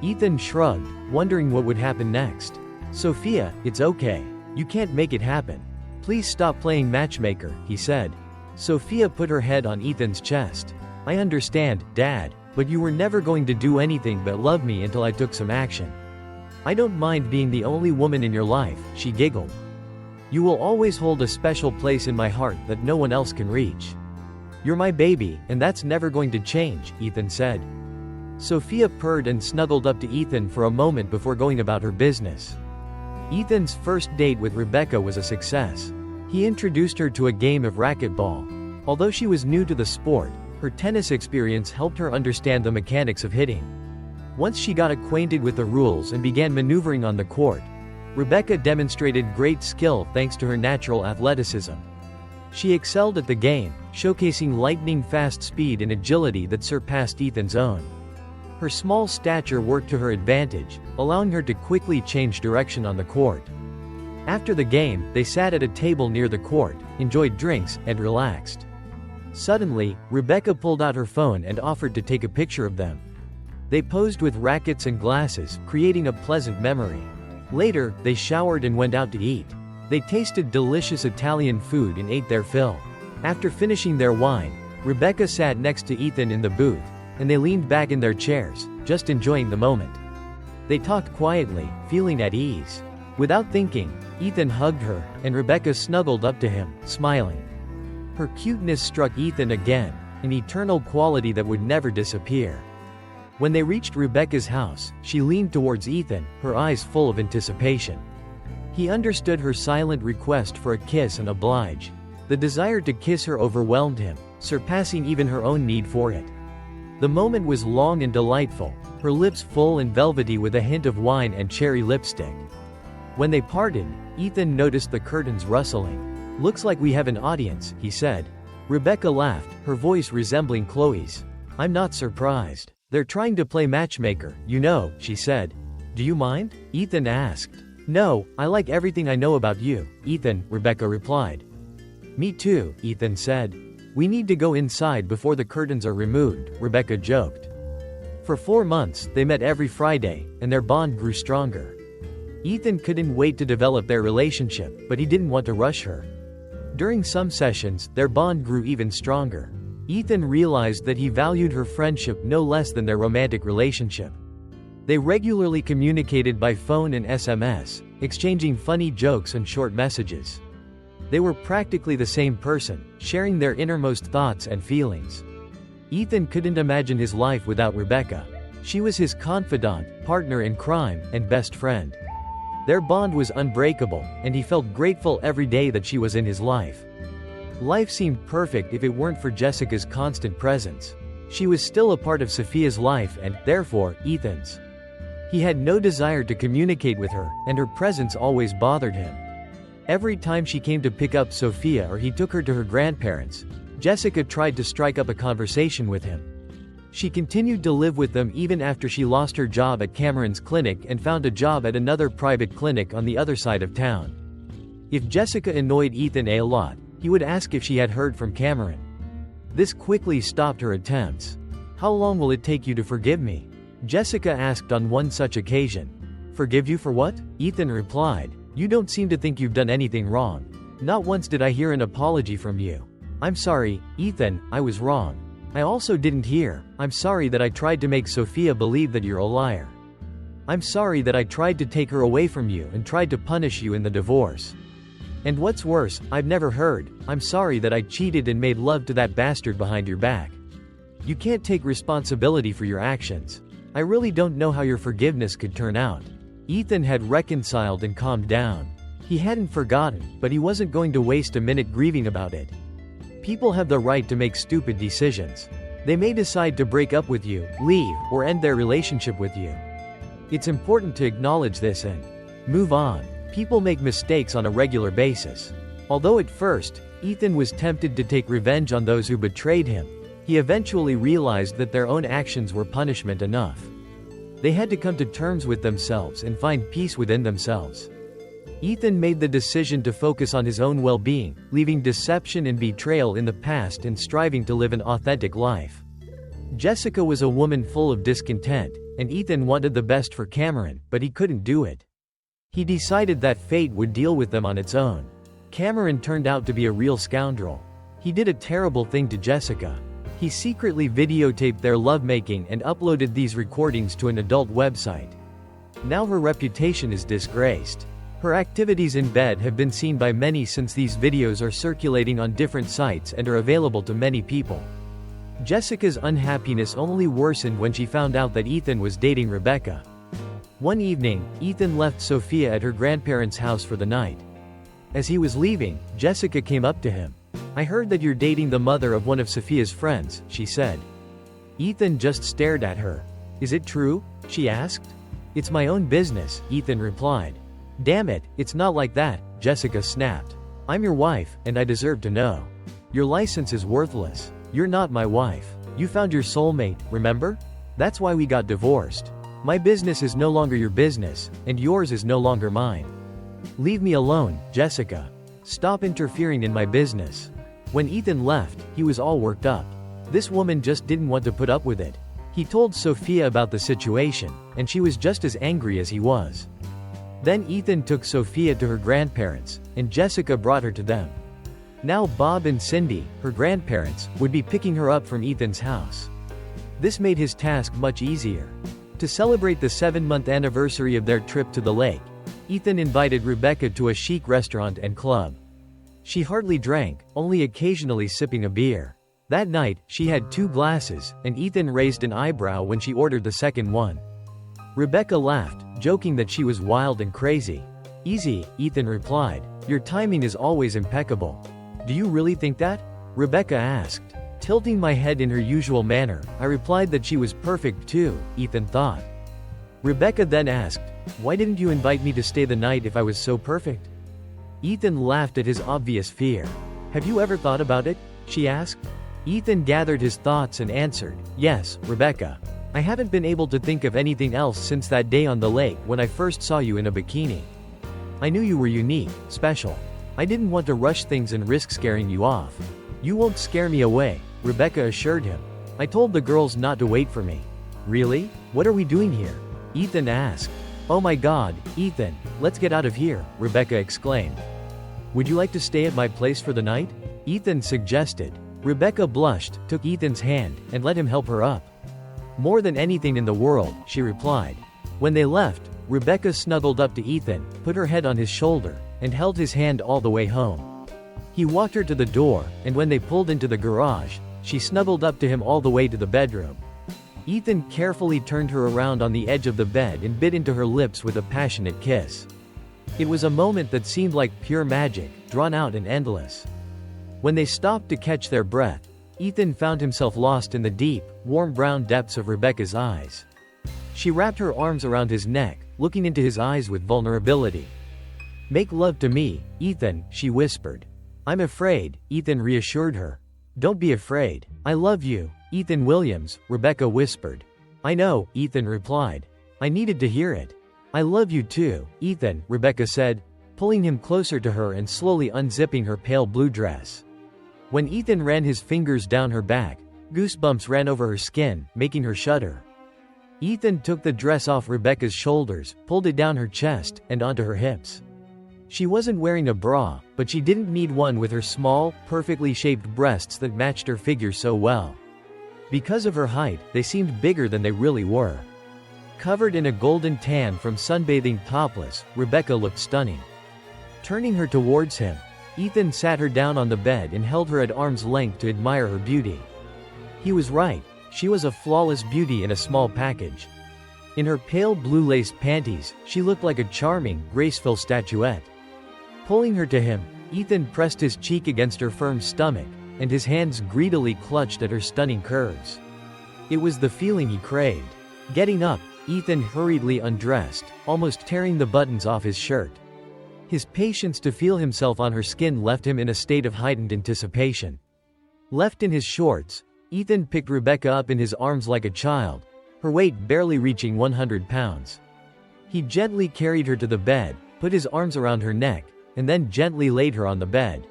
Ethan shrugged, wondering what would happen next. "Sophia, it's okay. You can't make it happen. Please stop playing matchmaker," he said. Sophia put her head on Ethan's chest. "I understand, Dad, but you were never going to do anything but love me until I took some action. I don't mind being the only woman in your life," she giggled. "You will always hold a special place in my heart that no one else can reach. You're my baby, and that's never going to change," Ethan said. Sophia purred and snuggled up to Ethan for a moment before going about her business. Ethan's first date with Rebecca was a success. He introduced her to a game of racquetball. Although she was new to the sport, her tennis experience helped her understand the mechanics of hitting. Once she got acquainted with the rules and began maneuvering on the court, Rebecca demonstrated great skill thanks to her natural athleticism. She excelled at the game, showcasing lightning-fast speed and agility that surpassed Ethan's own. Her small stature worked to her advantage, allowing her to quickly change direction on the court. After the game, they sat at a table near the court, enjoyed drinks, and relaxed. Suddenly, Rebecca pulled out her phone and offered to take a picture of them. They posed with rackets and glasses, creating a pleasant memory. Later, they showered and went out to eat. They tasted delicious Italian food and ate their fill. After finishing their wine, Rebecca sat next to Ethan in the booth, and they leaned back in their chairs, just enjoying the moment. They talked quietly, feeling at ease. Without thinking, Ethan hugged her, and Rebecca snuggled up to him, smiling. Her cuteness struck Ethan again, an eternal quality that would never disappear. When they reached Rebecca's house, she leaned towards Ethan, her eyes full of anticipation. He understood her silent request for a kiss and obliged. The desire to kiss her overwhelmed him, surpassing even her own need for it. The moment was long and delightful, her lips full and velvety with a hint of wine and cherry lipstick. When they parted, Ethan noticed the curtains rustling. "Looks like we have an audience," he said. Rebecca laughed, her voice resembling Chloe's. "I'm not surprised. They're trying to play matchmaker, you know," she said. "Do you mind?" Ethan asked. "No, I like everything I know about you, Ethan," Rebecca replied. "Me too," Ethan said. "We need to go inside before the curtains are removed," Rebecca joked. For 4 months, they met every Friday, and their bond grew stronger. Ethan couldn't wait to develop their relationship, but he didn't want to rush her. During some sessions, their bond grew even stronger. Ethan realized that he valued her friendship no less than their romantic relationship. They regularly communicated by phone and SMS, exchanging funny jokes and short messages. They were practically the same person, sharing their innermost thoughts and feelings. Ethan couldn't imagine his life without Rebecca. She was his confidant, partner in crime, and best friend. Their bond was unbreakable, and he felt grateful every day that she was in his life. Life seemed perfect if it weren't for Jessica's constant presence. She was still a part of Sophia's life and, therefore, Ethan's. He had no desire to communicate with her, and her presence always bothered him. Every time she came to pick up Sophia or he took her to her grandparents, Jessica tried to strike up a conversation with him. She continued to live with them even after she lost her job at Cameron's clinic and found a job at another private clinic on the other side of town. If Jessica annoyed Ethan a lot, he would ask if she had heard from Cameron. This quickly stopped her attempts. "How long will it take you to forgive me?" Jessica asked on one such occasion. Forgive you for what? Ethan replied. You don't seem to think you've done anything wrong. Not once did I hear an apology from you. I'm sorry, Ethan, I was wrong. I also didn't hear, I'm sorry that I tried to make Sophia believe that you're a liar. I'm sorry that I tried to take her away from you and tried to punish you in the divorce. And what's worse, I've never heard, I'm sorry that I cheated and made love to that bastard behind your back. You can't take responsibility for your actions. I really don't know how your forgiveness could turn out. Ethan had reconciled and calmed down. He hadn't forgotten, but he wasn't going to waste a minute grieving about it. People have the right to make stupid decisions. They may decide to break up with you, leave, or end their relationship with you. It's important to acknowledge this and move on. People make mistakes on a regular basis. Although at first, Ethan was tempted to take revenge on those who betrayed him, he eventually realized that their own actions were punishment enough. They had to come to terms with themselves and find peace within themselves. Ethan made the decision to focus on his own well-being, leaving deception and betrayal in the past and striving to live an authentic life. Jessica was a woman full of discontent, and Ethan wanted the best for Cameron, but he couldn't do it. He decided that fate would deal with them on its own. Cameron turned out to be a real scoundrel. He did a terrible thing to Jessica. He secretly videotaped their lovemaking and uploaded these recordings to an adult website. Now her reputation is disgraced. Her activities in bed have been seen by many since these videos are circulating on different sites and are available to many people. Jessica's unhappiness only worsened when she found out that Ethan was dating Rebecca. One evening, Ethan left Sophia at her grandparents' house for the night. As he was leaving, Jessica came up to him. I heard that you're dating the mother of one of Sophia's friends, she said. Ethan just stared at her. Is it true? She asked. It's my own business, Ethan replied. Damn it, it's not like that, Jessica snapped. I'm your wife, and I deserve to know. Your license is worthless. You're not my wife. You found your soulmate, remember? That's why we got divorced. My business is no longer your business, and yours is no longer mine. Leave me alone, Jessica. Stop interfering in my business. When Ethan left, he was all worked up. This woman just didn't want to put up with it. He told Sophia about the situation, and she was just as angry as he was. Then Ethan took Sophia to her grandparents, and Jessica brought her to them. Now Bob and Cindy, her grandparents, would be picking her up from Ethan's house. This made his task much easier. To celebrate the 7-month anniversary of their trip to the lake, Ethan invited Rebecca to a chic restaurant and club. She hardly drank, only occasionally sipping a beer. That night, she had 2 glasses, and Ethan raised an eyebrow when she ordered the second one. Rebecca laughed, joking that she was wild and crazy. Easy, Ethan replied. Your timing is always impeccable. Do you really think that? Rebecca asked. Tilting my head in her usual manner, I replied that she was perfect too, Ethan thought. Rebecca then asked, why didn't you invite me to stay the night if I was so perfect? Ethan laughed at his obvious fear. Have you ever thought about it? She asked. Ethan gathered his thoughts and answered, yes, Rebecca. I haven't been able to think of anything else since that day on the lake when I first saw you in a bikini. I knew you were unique, special. I didn't want to rush things and risk scaring you off. You won't scare me away, Rebecca assured him. I told the girls not to wait for me. Really? What are we doing here? Ethan asked. Oh my God, Ethan, let's get out of here, Rebecca exclaimed. Would you like to stay at my place for the night? Ethan suggested. Rebecca blushed, took Ethan's hand, and let him help her up. More than anything in the world, she replied. When they left, Rebecca snuggled up to Ethan, put her head on his shoulder, and held his hand all the way home. He walked her to the door, and when they pulled into the garage, she snuggled up to him all the way to the bedroom. Ethan carefully turned her around on the edge of the bed and bit into her lips with a passionate kiss. It was a moment that seemed like pure magic, drawn out and endless. When they stopped to catch their breath, Ethan found himself lost in the deep, warm brown depths of Rebecca's eyes. She wrapped her arms around his neck, looking into his eyes with vulnerability. Make love to me, Ethan, she whispered. I'm afraid, Ethan reassured her. Don't be afraid. I love you, Ethan Williams, Rebecca whispered. I know, Ethan replied. I needed to hear it. I love you too, Ethan, Rebecca said, pulling him closer to her and slowly unzipping her pale blue dress. When Ethan ran his fingers down her back, goosebumps ran over her skin, making her shudder. Ethan took the dress off Rebecca's shoulders, pulled it down her chest, and onto her hips. She wasn't wearing a bra, but she didn't need one with her small, perfectly shaped breasts that matched her figure so well. Because of her height, they seemed bigger than they really were. Covered in a golden tan from sunbathing topless, Rebecca looked stunning. Turning her towards him, Ethan sat her down on the bed and held her at arm's length to admire her beauty. He was right. She was a flawless beauty in a small package. In her pale blue lace panties, she looked like a charming, graceful statuette. Pulling her to him, Ethan pressed his cheek against her firm stomach, and his hands greedily clutched at her stunning curves. It was the feeling he craved. Getting up, Ethan hurriedly undressed, almost tearing the buttons off his shirt. His patience to feel himself on her skin left him in a state of heightened anticipation. Left in his shorts, Ethan picked Rebecca up in his arms like a child, her weight barely reaching 100 pounds. He gently carried her to the bed, put his arms around her neck, and then gently laid her on the bed.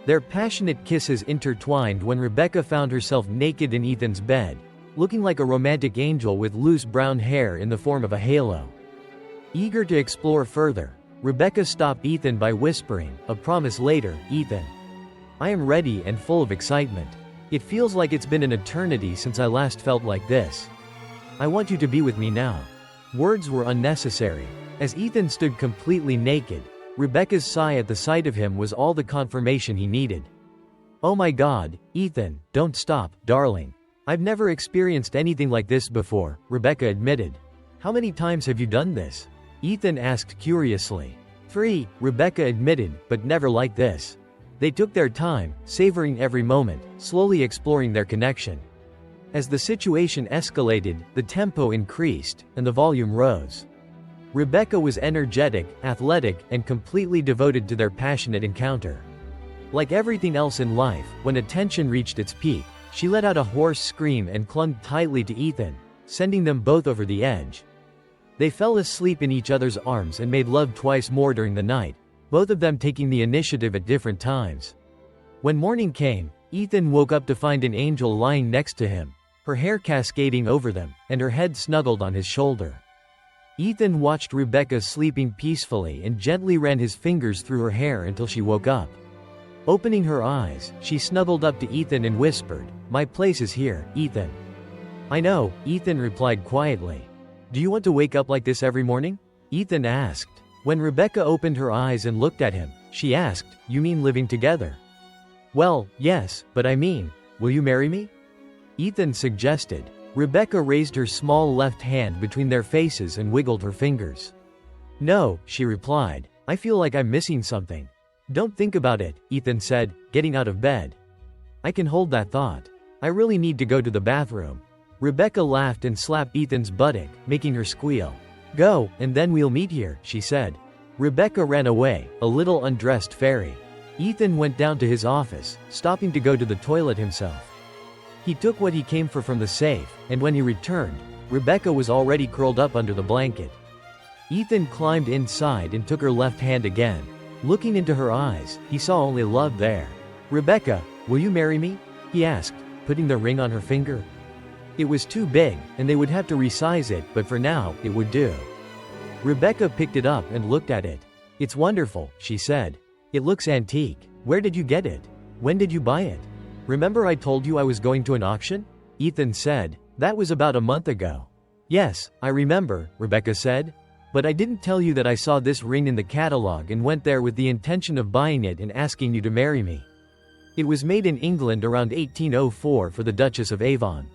Their passionate kisses intertwined when Rebecca found herself naked in Ethan's bed, looking like a romantic angel with loose brown hair in the form of a halo. Eager to explore further, Rebecca stopped Ethan by whispering, a promise later, "Ethan, I am ready and full of excitement. It feels like it's been an eternity since I last felt like this. I want you to be with me now." Words were unnecessary. As Ethan stood completely naked, Rebecca's sigh at the sight of him was all the confirmation he needed. "Oh my God, Ethan, don't stop, darling. I've never experienced anything like this before," Rebecca admitted. "How many times have you done this?" Ethan asked curiously. "3, Rebecca admitted, but never like this." They took their time, savoring every moment, slowly exploring their connection. As the situation escalated, the tempo increased, and the volume rose. Rebecca was energetic, athletic, and completely devoted to their passionate encounter. Like everything else in life, when attention reached its peak, she let out a hoarse scream and clung tightly to Ethan, sending them both over the edge. They fell asleep in each other's arms and made love twice more during the night, both of them taking the initiative at different times. When morning came, Ethan woke up to find an angel lying next to him, her hair cascading over them, and her head snuggled on his shoulder. Ethan watched Rebecca sleeping peacefully and gently ran his fingers through her hair until she woke up. Opening her eyes, she snuggled up to Ethan and whispered, "My place is here, Ethan." "I know," Ethan replied quietly. "Do you want to wake up like this every morning?" Ethan asked. When Rebecca opened her eyes and looked at him, she asked, "You mean living together?" "Well, yes, but I mean, will you marry me?" Ethan suggested. Rebecca raised her small left hand between their faces and wiggled her fingers. "No," she replied. "I feel like I'm missing something." "Don't think about it," Ethan said, getting out of bed. "I can hold that thought. I really need to go to the bathroom." Rebecca laughed and slapped Ethan's buttock, making her squeal. "Go, and then we'll meet here," she said. Rebecca ran away, a little undressed fairy. Ethan went down to his office, stopping to go to the toilet himself. He took what he came for from the safe, and when he returned, Rebecca was already curled up under the blanket. Ethan climbed inside and took her left hand again. Looking into her eyes, he saw only love there. "Rebecca, will you marry me?" he asked, putting the ring on her finger. It was too big, and they would have to resize it, but for now, it would do. Rebecca picked it up and looked at it. "It's wonderful," she said. "It looks antique. Where did you get it? When did you buy it?" "Remember I told you I was going to an auction?" Ethan said. "That was about a month ago." "Yes, I remember," Rebecca said. "But I didn't tell you that I saw this ring in the catalog and went there with the intention of buying it and asking you to marry me. It was made in England around 1804 for the Duchess of Avon.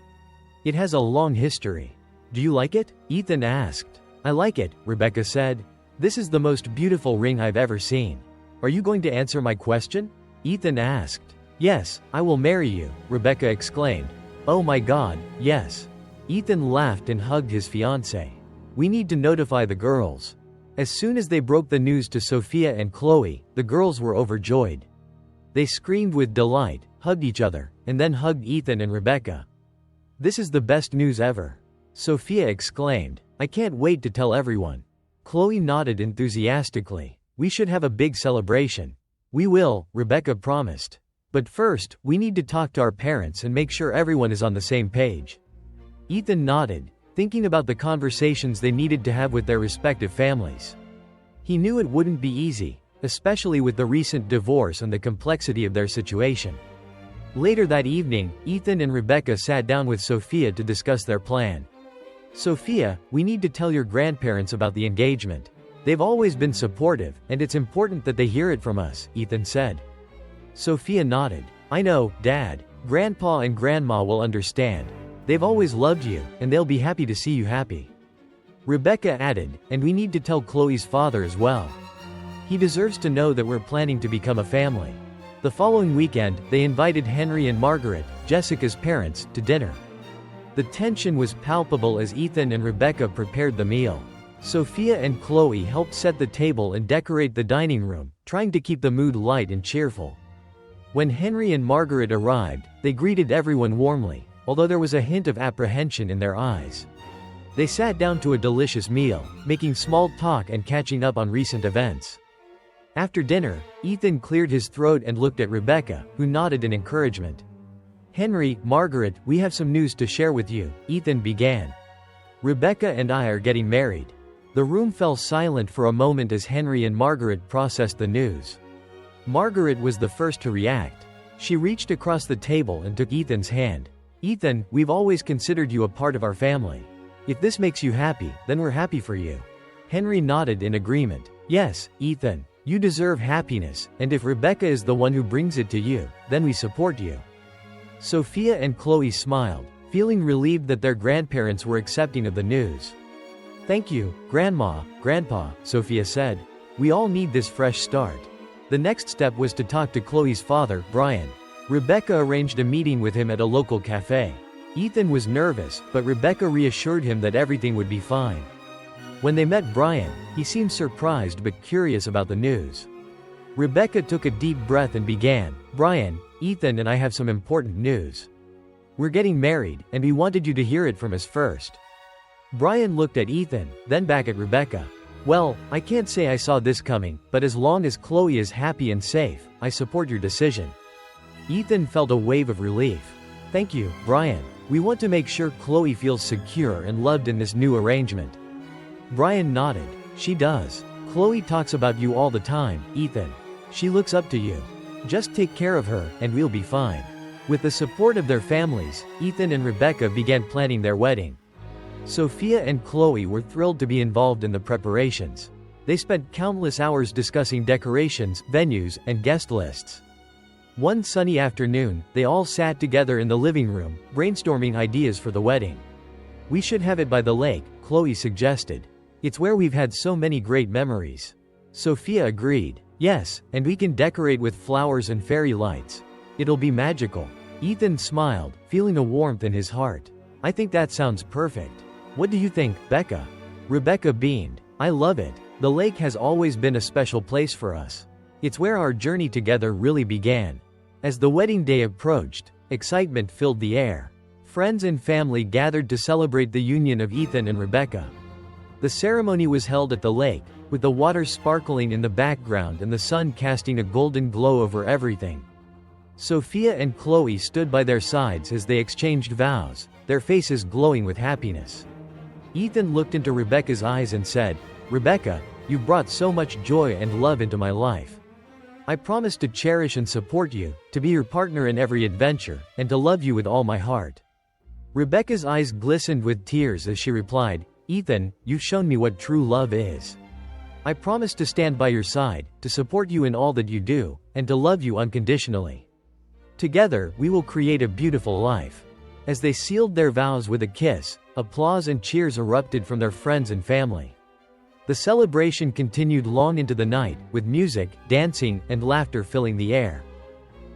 It has a long history. Do you like it?" Ethan asked. "I like it," Rebecca said. "This is the most beautiful ring I've ever seen." "Are you going to answer my question?" Ethan asked. "Yes, I will marry you," Rebecca exclaimed. "Oh my God, yes." Ethan laughed and hugged his fiancée. "We need to notify the girls." As soon as they broke the news to Sophia and Chloe, the girls were overjoyed. They screamed with delight, hugged each other, and then hugged Ethan and Rebecca. "This is the best news ever," Sophia exclaimed. "I can't wait to tell everyone." Chloe nodded enthusiastically. "We should have a big celebration." "We will," Rebecca promised. "But first, we need to talk to our parents and make sure everyone is on the same page." Ethan nodded, thinking about the conversations they needed to have with their respective families. He knew it wouldn't be easy, especially with the recent divorce and the complexity of their situation. Later that evening, Ethan and Rebecca sat down with Sophia to discuss their plan. "Sophia, we need to tell your grandparents about the engagement. They've always been supportive, and it's important that they hear it from us," Ethan said. Sophia nodded. "I know, Dad. Grandpa and Grandma will understand. They've always loved you, and they'll be happy to see you happy." Rebecca added, "And we need to tell Chloe's father as well. He deserves to know that we're planning to become a family." The following weekend, they invited Henry and Margaret, Jessica's parents, to dinner. The tension was palpable as Ethan and Rebecca prepared the meal. Sophia and Chloe helped set the table and decorate the dining room, trying to keep the mood light and cheerful. When Henry and Margaret arrived, they greeted everyone warmly, although there was a hint of apprehension in their eyes. They sat down to a delicious meal, making small talk and catching up on recent events. After dinner, Ethan cleared his throat and looked at Rebecca, who nodded in encouragement. "Henry, Margaret, we have some news to share with you," Ethan began. "Rebecca and I are getting married." The room fell silent for a moment as Henry and Margaret processed the news. Margaret was the first to react. She reached across the table and took Ethan's hand. "Ethan, we've always considered you a part of our family. If this makes you happy, then we're happy for you." Henry nodded in agreement. "Yes, Ethan, you deserve happiness, and if Rebecca is the one who brings it to you, then we support you." Sophia and Chloe smiled, feeling relieved that their grandparents were accepting of the news. "Thank you, Grandma, Grandpa," Sophia said. "We all need this fresh start." The next step was to talk to Chloe's father, Brian. Rebecca arranged a meeting with him at a local cafe. Ethan was nervous, but Rebecca reassured him that everything would be fine. When they met Brian, he seemed surprised but curious about the news. Rebecca took a deep breath and began, "Brian, Ethan and I have some important news. We're getting married, and we wanted you to hear it from us first." Brian looked at Ethan, then back at Rebecca. "Well, I can't say I saw this coming, but as long as Chloe is happy and safe, I support your decision." Ethan felt a wave of relief. "Thank you, Brian. We want to make sure Chloe feels secure and loved in this new arrangement." Brian nodded. "She does. Chloe talks about you all the time, Ethan. She looks up to you. Just take care of her, and we'll be fine." With the support of their families, Ethan and Rebecca began planning their wedding. Sophia and Chloe were thrilled to be involved in the preparations. They spent countless hours discussing decorations, venues, and guest lists. One sunny afternoon, they all sat together in the living room, brainstorming ideas for the wedding. "We should have it by the lake," Chloe suggested. "It's where we've had so many great memories." Sophia agreed. "Yes, and we can decorate with flowers and fairy lights. It'll be magical." Ethan smiled, feeling a warmth in his heart. "I think that sounds perfect. What do you think, Becca?" Rebecca beamed. "I love it. The lake has always been a special place for us. It's where our journey together really began." As the wedding day approached, excitement filled the air. Friends and family gathered to celebrate the union of Ethan and Rebecca. The ceremony was held at the lake, with the water sparkling in the background and the sun casting a golden glow over everything. Sophia and Chloe stood by their sides as they exchanged vows, their faces glowing with happiness. Ethan looked into Rebecca's eyes and said, "Rebecca, you've brought so much joy and love into my life. I promise to cherish and support you, to be your partner in every adventure, and to love you with all my heart." Rebecca's eyes glistened with tears as she replied, "Ethan, you've shown me what true love is. I promise to stand by your side, to support you in all that you do, and to love you unconditionally. Together, we will create a beautiful life." As they sealed their vows with a kiss, applause and cheers erupted from their friends and family. The celebration continued long into the night, with music, dancing, and laughter filling the air.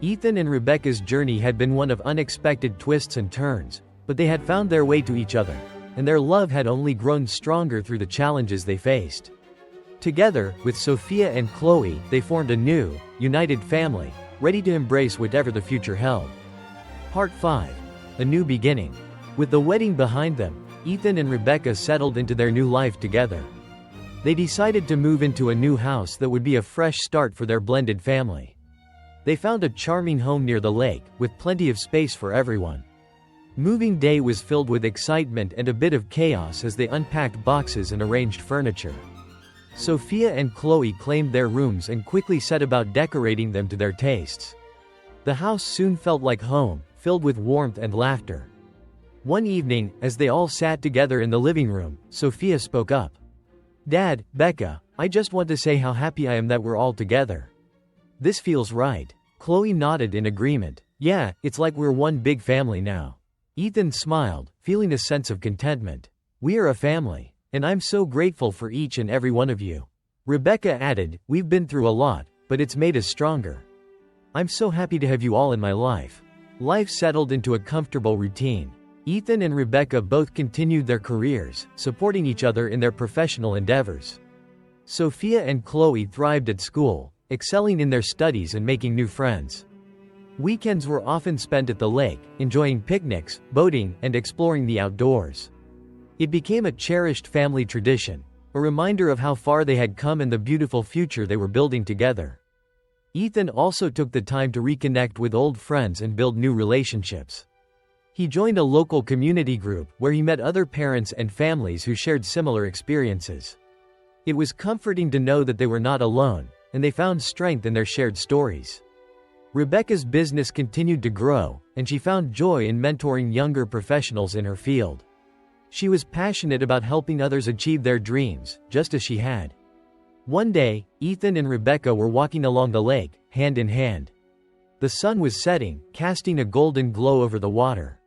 Ethan and Rebecca's journey had been one of unexpected twists and turns, but they had found their way to each other, and their love had only grown stronger through the challenges they faced. Together, with Sophia and Chloe, they formed a new, united family, ready to embrace whatever the future held. Part 5. A New Beginning. With the wedding behind them, Ethan and Rebecca settled into their new life together. They decided to move into a new house that would be a fresh start for their blended family. They found a charming home near the lake, with plenty of space for everyone. Moving day was filled with excitement and a bit of chaos as they unpacked boxes and arranged furniture. Sophia and Chloe claimed their rooms and quickly set about decorating them to their tastes. The house soon felt like home, filled with warmth and laughter. One evening, as they all sat together in the living room, Sophia spoke up. "Dad, Becca, I just want to say how happy I am that we're all together. This feels right." Chloe nodded in agreement. "Yeah, it's like we're one big family now." Ethan smiled, feeling a sense of contentment. "We are a family, and I'm so grateful for each and every one of you." Rebecca added, "We've been through a lot, but it's made us stronger. I'm so happy to have you all in my life." Life settled into a comfortable routine. Ethan and Rebecca both continued their careers, supporting each other in their professional endeavors. Sophia and Chloe thrived at school, excelling in their studies and making new friends. Weekends were often spent at the lake, enjoying picnics, boating, and exploring the outdoors. It became a cherished family tradition, a reminder of how far they had come and the beautiful future they were building together. Ethan also took the time to reconnect with old friends and build new relationships. He joined a local community group where he met other parents and families who shared similar experiences. It was comforting to know that they were not alone, and they found strength in their shared stories. Rebecca's business continued to grow, and she found joy in mentoring younger professionals in her field. She was passionate about helping others achieve their dreams, just as she had. One day, Ethan and Rebecca were walking along the lake, hand in hand. The sun was setting, casting a golden glow over the water.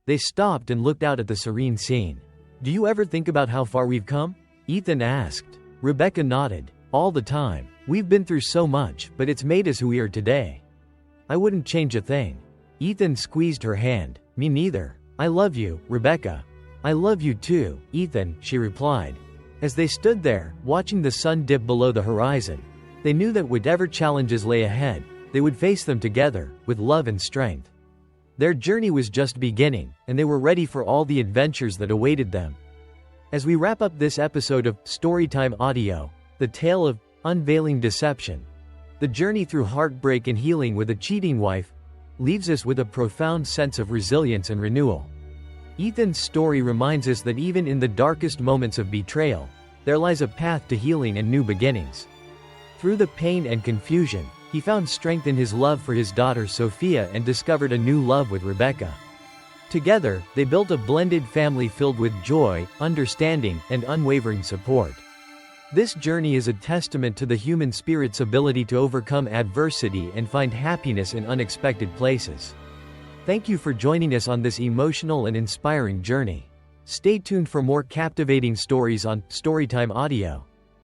They stopped and looked out at the serene scene. "Do you ever think about how far we've come?" Ethan asked. Rebecca nodded. "All the time. We've been through so much, but it's made us who we are today. I wouldn't change a thing." Ethan squeezed her hand. "Me neither. I love you, Rebecca." "I love you too, Ethan," she replied. As they stood there, watching the sun dip below the horizon, they knew that whatever challenges lay ahead, they would face them together, with love and strength. Their journey was just beginning, and they were ready for all the adventures that awaited them. As we wrap up this episode of Storytime Audio, the tale of unveiling deception, the journey through heartbreak and healing with a cheating wife, leaves us with a profound sense of resilience and renewal. Ethan's story reminds us that even in the darkest moments of betrayal, there lies a path to healing and new beginnings. Through the pain and confusion, he found strength in his love for his daughter Sophia and discovered a new love with Rebecca. Together, they built a blended family filled with joy, understanding, and unwavering support. This journey is a testament to the human spirit's ability to overcome adversity and find happiness in unexpected places. Thank you for joining us on this emotional and inspiring journey. Stay tuned for more captivating stories on Storytime Audio.